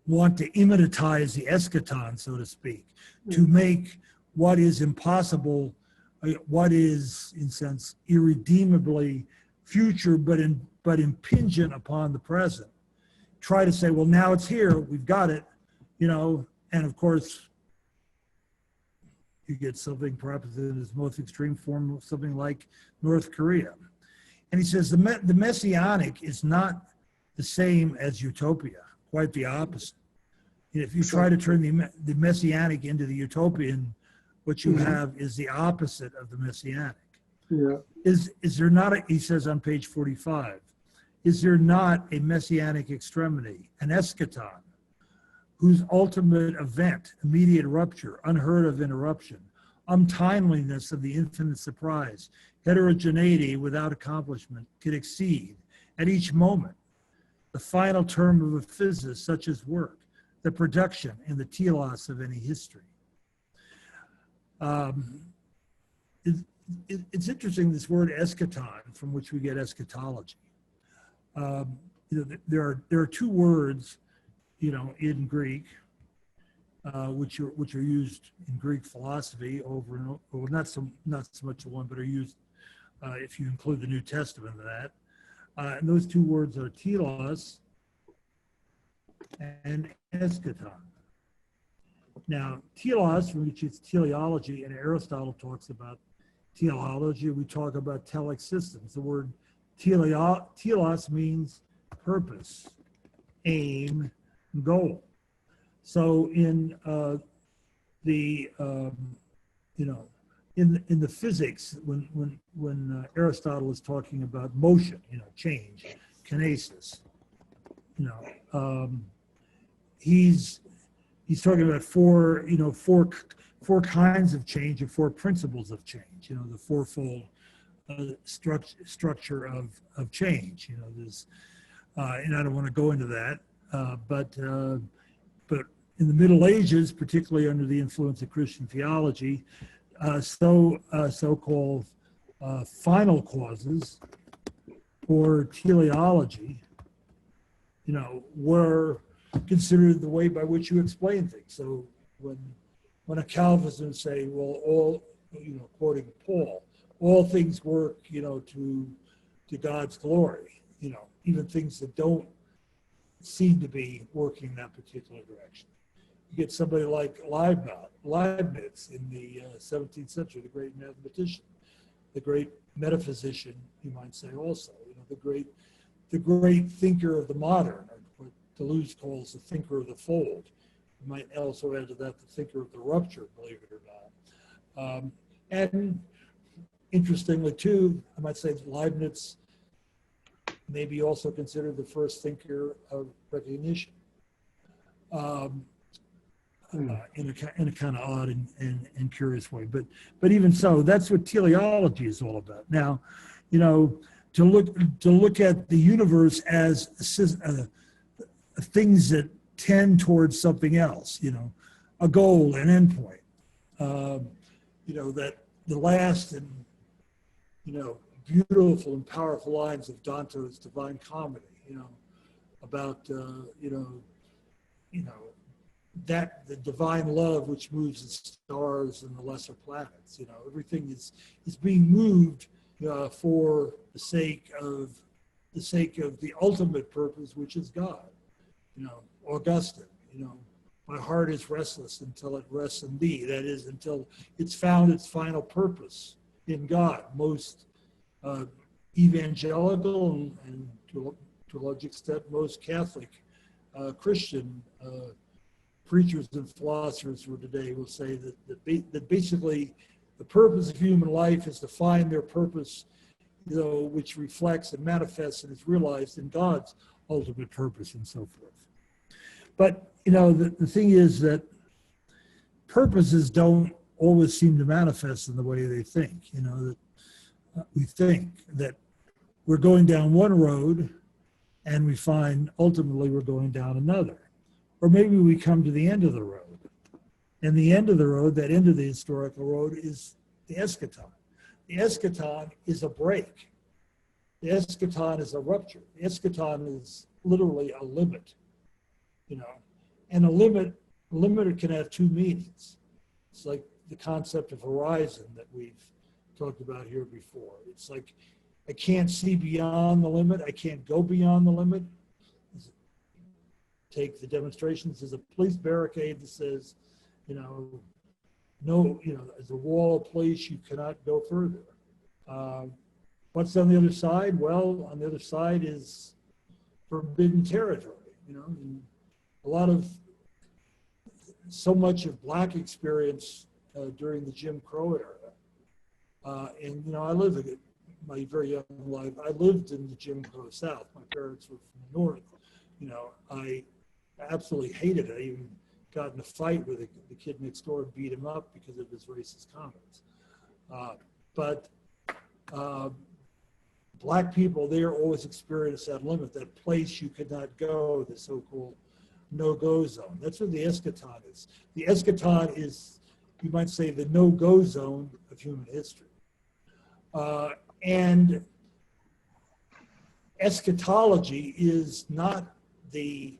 want to immanentize the eschaton, so to speak, to make what is impossible, what is, in a sense, irredeemably future, but impingent upon the present. Try to say, well, now it's here, we've got it, and of course, you get something perhaps in its most extreme form, something like North Korea. And he says the messianic is not the same as utopia, quite the opposite. If you try to turn the messianic into the utopian, what you have is the opposite of the messianic. Yeah. Is there not, he says on page 45, is there not a messianic extremity, an eschaton, whose ultimate event, immediate rupture, unheard of interruption, untimeliness of the infinite surprise, heterogeneity without accomplishment, could exceed at each moment the final term of a physicist such as work, the production and the telos of any history. It's interesting, this word eschaton, from which we get eschatology. There are two words, in Greek, which are used in Greek philosophy over and over, not so much one, but are used if you include the New Testament in that. And those two words are telos and eschaton. Now, telos, from which it's teleology, and Aristotle talks about teleology, we talk about telic systems. The word telos means purpose, aim, goal. So in the in the physics, when Aristotle is talking about motion, change, kinesis, he's talking about four kinds of change or four principles of change. The fourfold structure of change. There's and I don't want to go into that, but in the Middle Ages, particularly under the influence of Christian theology, so-called final causes or teleology, were considered the way by which you explain things. So when a Calvinist would say, well, all, quoting Paul, all things work, to God's glory, even things that don't seem to be working in that particular direction. You get somebody like Leibniz in the 17th century, the great mathematician, the great metaphysician, you might say also, the great thinker of the modern, or what Deleuze calls the thinker of the fold. You might also add to that the thinker of the rupture, believe it or not. And interestingly too, I might say that Leibniz may be also considered the first thinker of recognition. In a kind of odd and curious way, but even so, that's what teleology is all about. Now, to look at the universe as things that tend towards something else, a goal, an endpoint. That the last and beautiful and powerful lines of Dante's Divine Comedy, about that the divine love which moves the stars and the lesser planets. Everything is being moved for the sake of the ultimate purpose, which is God. Augustine, my heart is restless until it rests in thee. That is, until it's found its final purpose in God. Most evangelical and to a large extent most Catholic Christian preachers and philosophers for today will say that basically the purpose of human life is to find their purpose, which reflects and manifests and is realized in God's ultimate purpose and so forth. But, the thing is that purposes don't always seem to manifest in the way they think, that we think that we're going down one road and we find ultimately we're going down another. Or maybe we come to the end of the road. And the end of the road, that end of the historical road, is the eschaton. The eschaton is a break. The eschaton is a rupture. The eschaton is literally a limit, And a limit can have two meanings. It's like the concept of horizon that we've talked about here before. It's like I can't see beyond the limit. I can't go beyond the limit. Take the demonstrations as a police barricade that says, no, as a wall of police, you cannot go further. What's on the other side? Well, on the other side is forbidden territory, and so much of Black experience during the Jim Crow era. And, I lived my very young life. I lived in the Jim Crow South. My parents were from the North. I absolutely hated it. I even got in a fight with the kid next door and beat him up because of his racist comments. But Black people there always experienced that limit, that place you could not go, the so-called no-go zone. That's what the eschaton is. The eschaton is, you might say, the no-go zone of human history. And eschatology is not the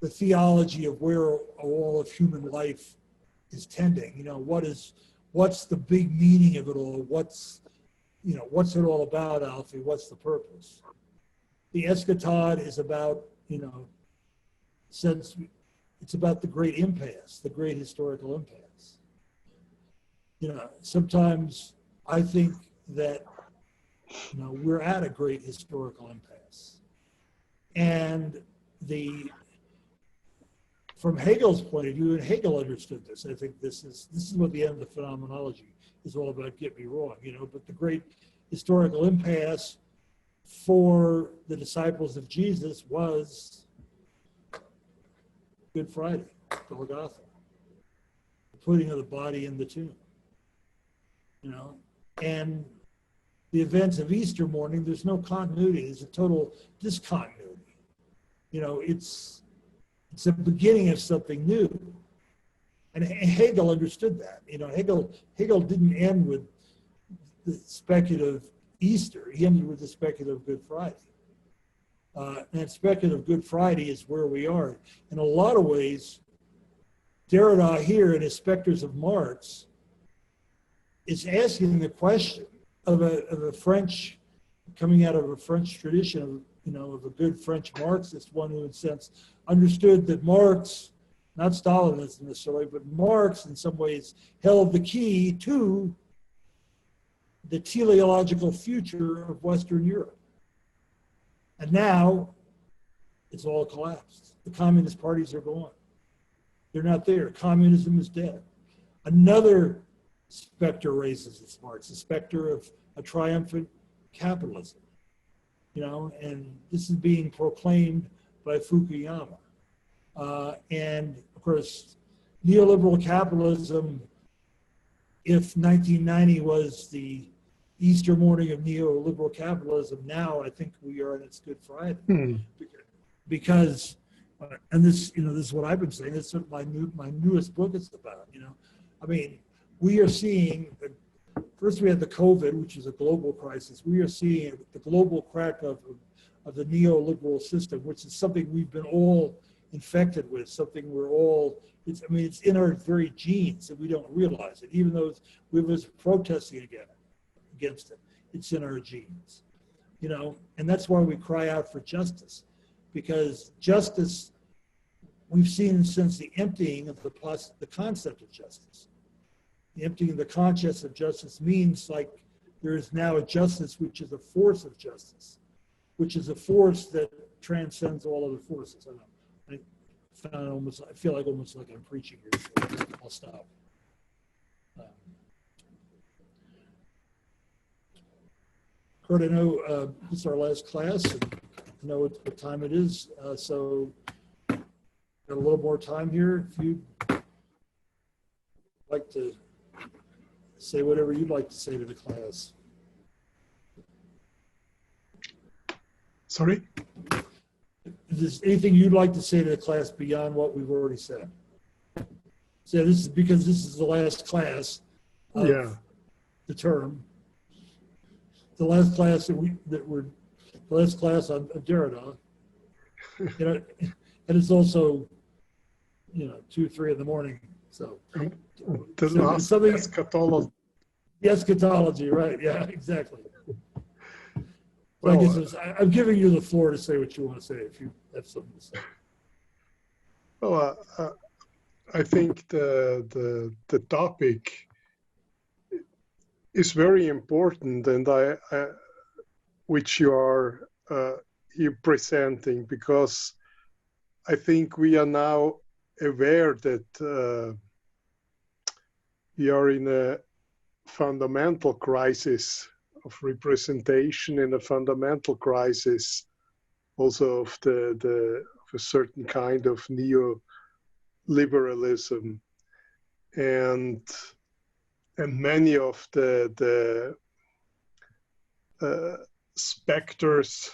theology of where all of human life is tending. What's the big meaning of it all? What's it all about, Alfie? What's the purpose? The eschaton is about, it's about the great impasse, the great historical impasse. Sometimes I think that, we're at a great historical impasse. And from Hegel's point of view, and Hegel understood this, I think this is what the end of the phenomenology is all about, get me wrong, but the great historical impasse for the disciples of Jesus was Good Friday, Golgotha, the putting of the body in the tomb, and the events of Easter morning, there's no continuity, there's a total discontinuity. It's the beginning of something new. And Hegel understood that. Hegel didn't end with the speculative Easter. He ended with the speculative Good Friday. And that speculative Good Friday is where we are. In a lot of ways, Derrida here in his Specters of Marx is asking the question of a French, coming out of a French tradition of a good French Marxist, one who in a sense understood that Marx, not Stalinism necessarily, but Marx in some ways held the key to the teleological future of Western Europe. And now it's all collapsed. The communist parties are gone. They're not there. Communism is dead. Another specter raises its Marx, the specter of a triumphant capitalism. And this is being proclaimed by Fukuyama. And of course, neoliberal capitalism, if 1990 was the Easter morning of neoliberal capitalism, now I think we are on its Good Friday. Because, and this is what I've been saying, this is what my newest book is about, we are seeing, first we had the COVID, which is a global crisis. We are seeing the global crack of the neoliberal system, which is something we've been all infected with, something we're all, it's in our very genes and we don't realize it, even though we was protesting against it. It's in our genes, and that's why we cry out for justice, because justice, we've seen since the emptying of the concept of justice. The emptying of the conscience of justice means like there is now a justice which is a force of justice, which is a force that transcends all other forces. I feel like almost like I'm preaching here, so I'll stop. Kurt, I know this is our last class, and I know what time it is, so got a little more time here. If you'd like to say whatever you'd like to say to the class. Sorry? Is there anything you'd like to say to the class beyond what we've already said? So this is because this is the last class of the term. The last class the last class on Derrida. And it's also 2, 3 in the morning. So the last eschatology. The eschatology, right? Yeah, exactly. Well, I guess I'm giving you the floor to say what you want to say if you have something to say. Well, I think the topic is very important, and which you are here presenting, because I think we are now aware that we are in a fundamental crisis of representation, and a fundamental crisis also of of a certain kind of neoliberalism, and many of the specters,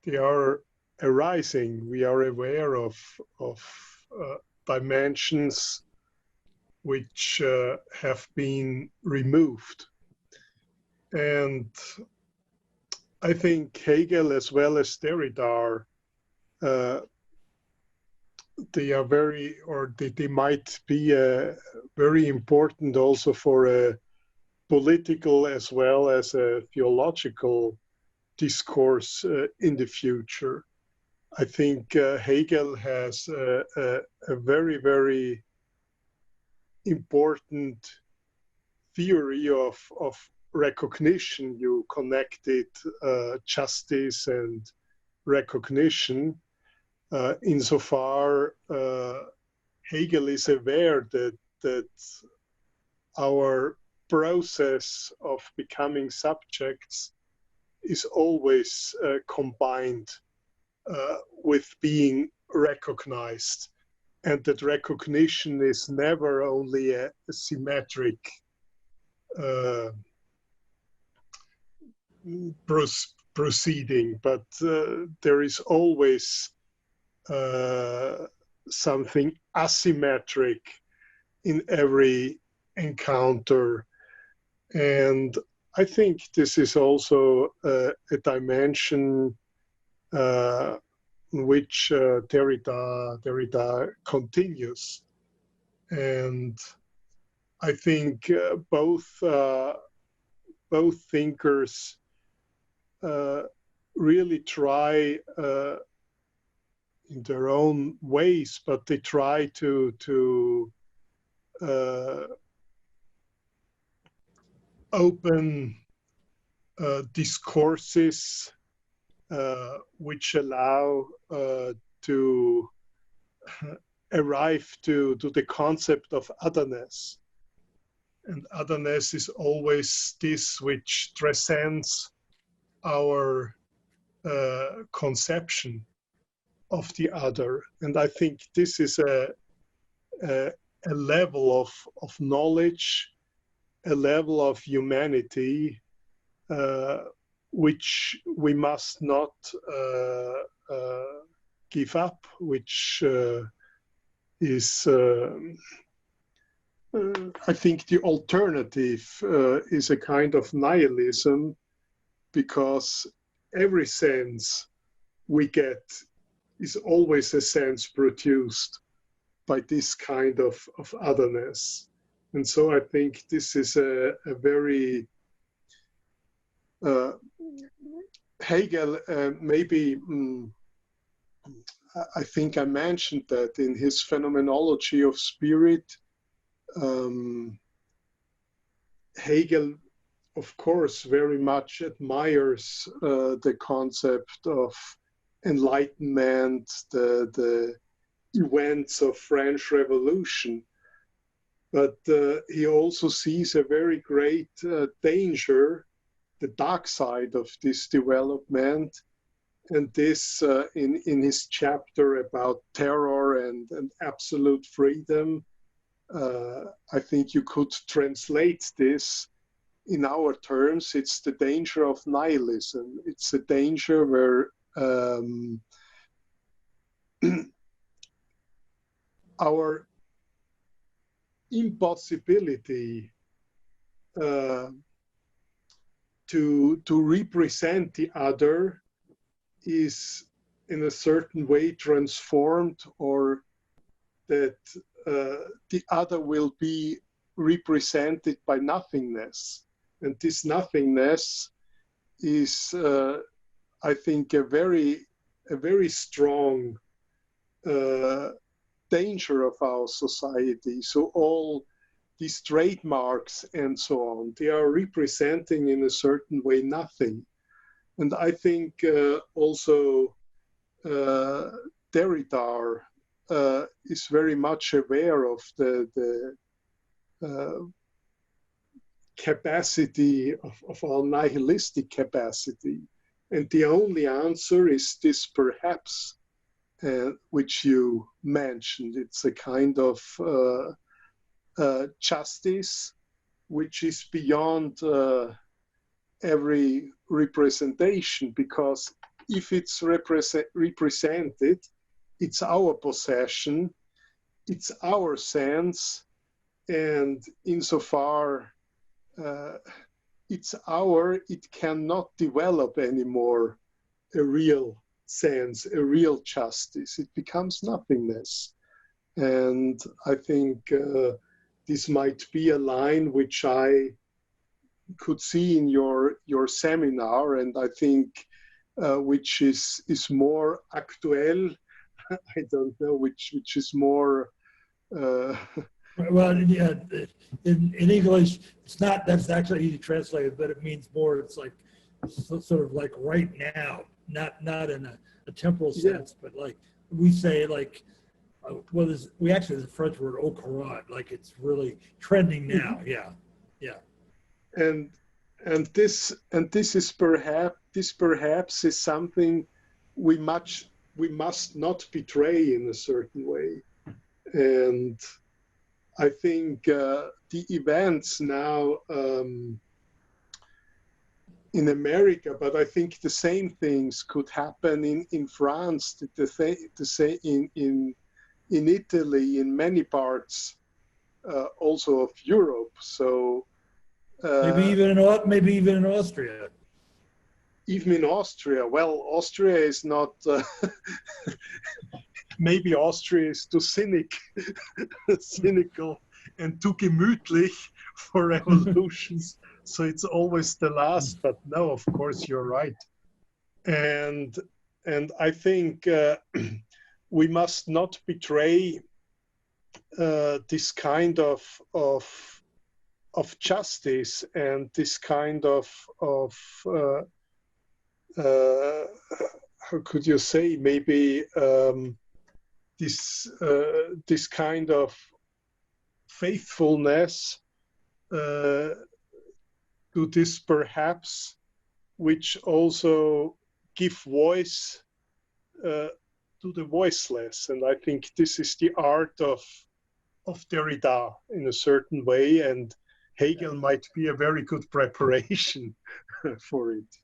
they are arising. We are aware of dimensions which have been removed. And I think Hegel as well as Derrida, they are they might be very important also for a political as well as a theological discourse in the future. I think Hegel has a very, very important theory of recognition. You connected justice and recognition insofar Hegel is aware that our process of becoming subjects is always combined with being recognized, and that recognition is never only a symmetric proceeding, but there is always something asymmetric in every encounter. And I think this is also a dimension which Derrida continues. And I think both thinkers really try in their own ways, but they try to open discourses which allow to arrive to the concept of otherness. And otherness is always this which transcends our conception of the other. And I think this is a level of knowledge, a level of humanity, which we must not give up, which is, I think the alternative is a kind of nihilism, because every sense we get is always a sense produced by this kind of otherness. And so I think this is a very Hegel, maybe I think I mentioned that in his Phenomenology of Spirit, Hegel, of course, very much admires the concept of enlightenment, the events of French Revolution. But he also sees a very great danger, the dark side of this development. And this, in his chapter about terror and absolute freedom, I think you could translate this in our terms. It's the danger of nihilism. It's a danger where our impossibility to represent the other is in a certain way transformed, or that the other will be represented by nothingness. And this nothingness is, I think, a very strong danger of our society. So all these trademarks and so on, they are representing in a certain way nothing. And I think also Derrida is very much aware of the capacity of our nihilistic capacity. And the only answer is this perhaps, which you mentioned. It's a kind of justice which is beyond every representation, because if it's represented, it's our possession, it's our sense, and insofar it's it cannot develop anymore a real sense, a real justice. It becomes nothingness. And I think this might be a line which I could see in your seminar, and I think which is more actuel. I don't know which is more. Well, yeah, in English, it's not. That's actually easy translated, but it means more. It's like sort of like right now, not in a temporal sense, but like we say, like well, we actually, the French word au courant, like it's really trending now. Yeah. And this is perhaps is something we must not betray in a certain way. And I think the events now in America, but I think the same things could happen in France, the same in Italy, in many parts also of Europe. So Maybe even in Austria. even in Austria, well, Austria is not. Maybe Austria is too cynical and too gemütlich for revolutions. So it's always the last. But no, of course you're right. And I think we must not betray this kind of justice and this kind of how could you say, maybe this kind of faithfulness to this perhaps, which also give voice to the voiceless. And I think this is the art of Derrida in a certain way, and Hegel might be a very good preparation for it.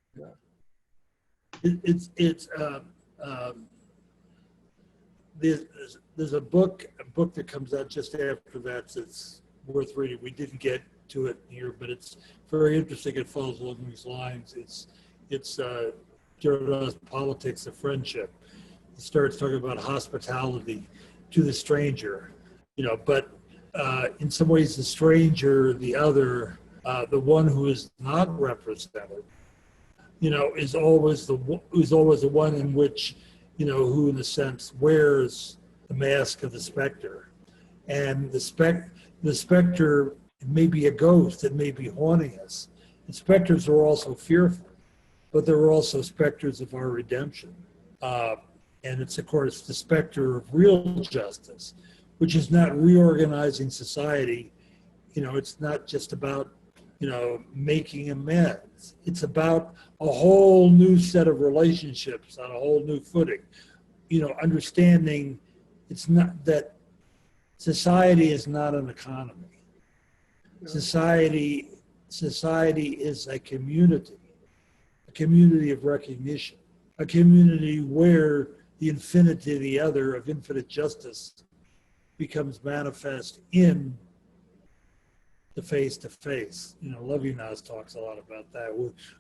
There's a book that comes out just after that that's worth reading. We didn't get to it here, but it's very interesting. It follows along these lines. It's Derrida's Politics of Friendship. He starts talking about hospitality to the stranger, but in some ways the stranger, the other, the one who is not represented, is always the one in which, who in a sense wears the mask of the specter. And the specter may be a ghost, it may be haunting us. And specters are also fearful, but they're also specters of our redemption. And it's, of course, the specter of real justice, which is not reorganizing society. It's not just about, making amends. It's about a whole new set of relationships on a whole new footing. Understanding it's not that society is not an economy. Society is a community of recognition, a community where the infinity of the other, of infinite justice, becomes manifest in the face-to-face. Levinas talks a lot about that.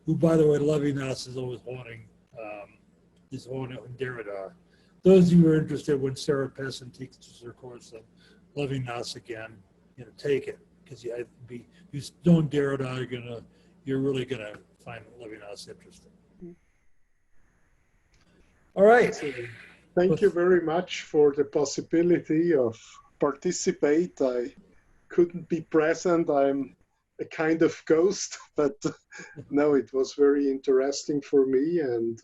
Who, by the way, Levinas is always haunting Derrida. Those of you who are interested, when Sarah Pessin teaches her course on Levinas again, take it, because you don't Derrida, you're really gonna find Levinas interesting. All right. Thank you very much for the possibility of participate. I couldn't be present. I'm a kind of ghost, but no, it was very interesting for me, and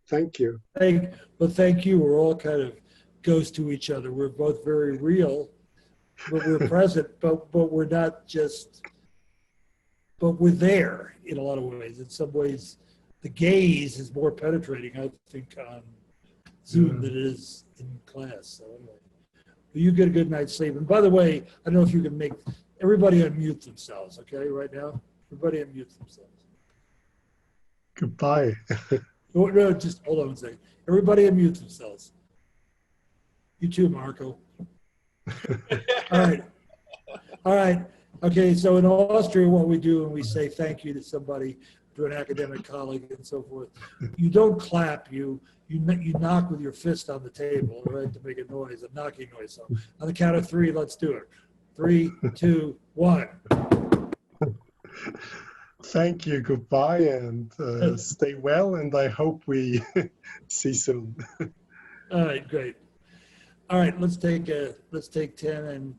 thank you. Thank you. We're all kind of ghosts to each other. We're both very real, but we're present, but we're not just, but we're there in a lot of ways. In some ways, the gaze is more penetrating, I think, on Zoom than it is in class. So anyway, you get a good night's sleep. And by the way, I don't know if you can make everybody unmute themselves, okay, right now? Everybody unmute themselves. Goodbye. No, just hold on a second. Everybody unmute themselves. You too, Marco. All right. Okay, so in Austria, what we do when we say thank you to somebody, to an academic colleague and so forth, you don't clap, you knock with your fist on the table, right, to make a noise, a knocking noise. So on the count of three, let's do it. 3, 2, 1. Thank you, goodbye, and stay well, and I hope we see soon. All right, great. All right, let's take 10 and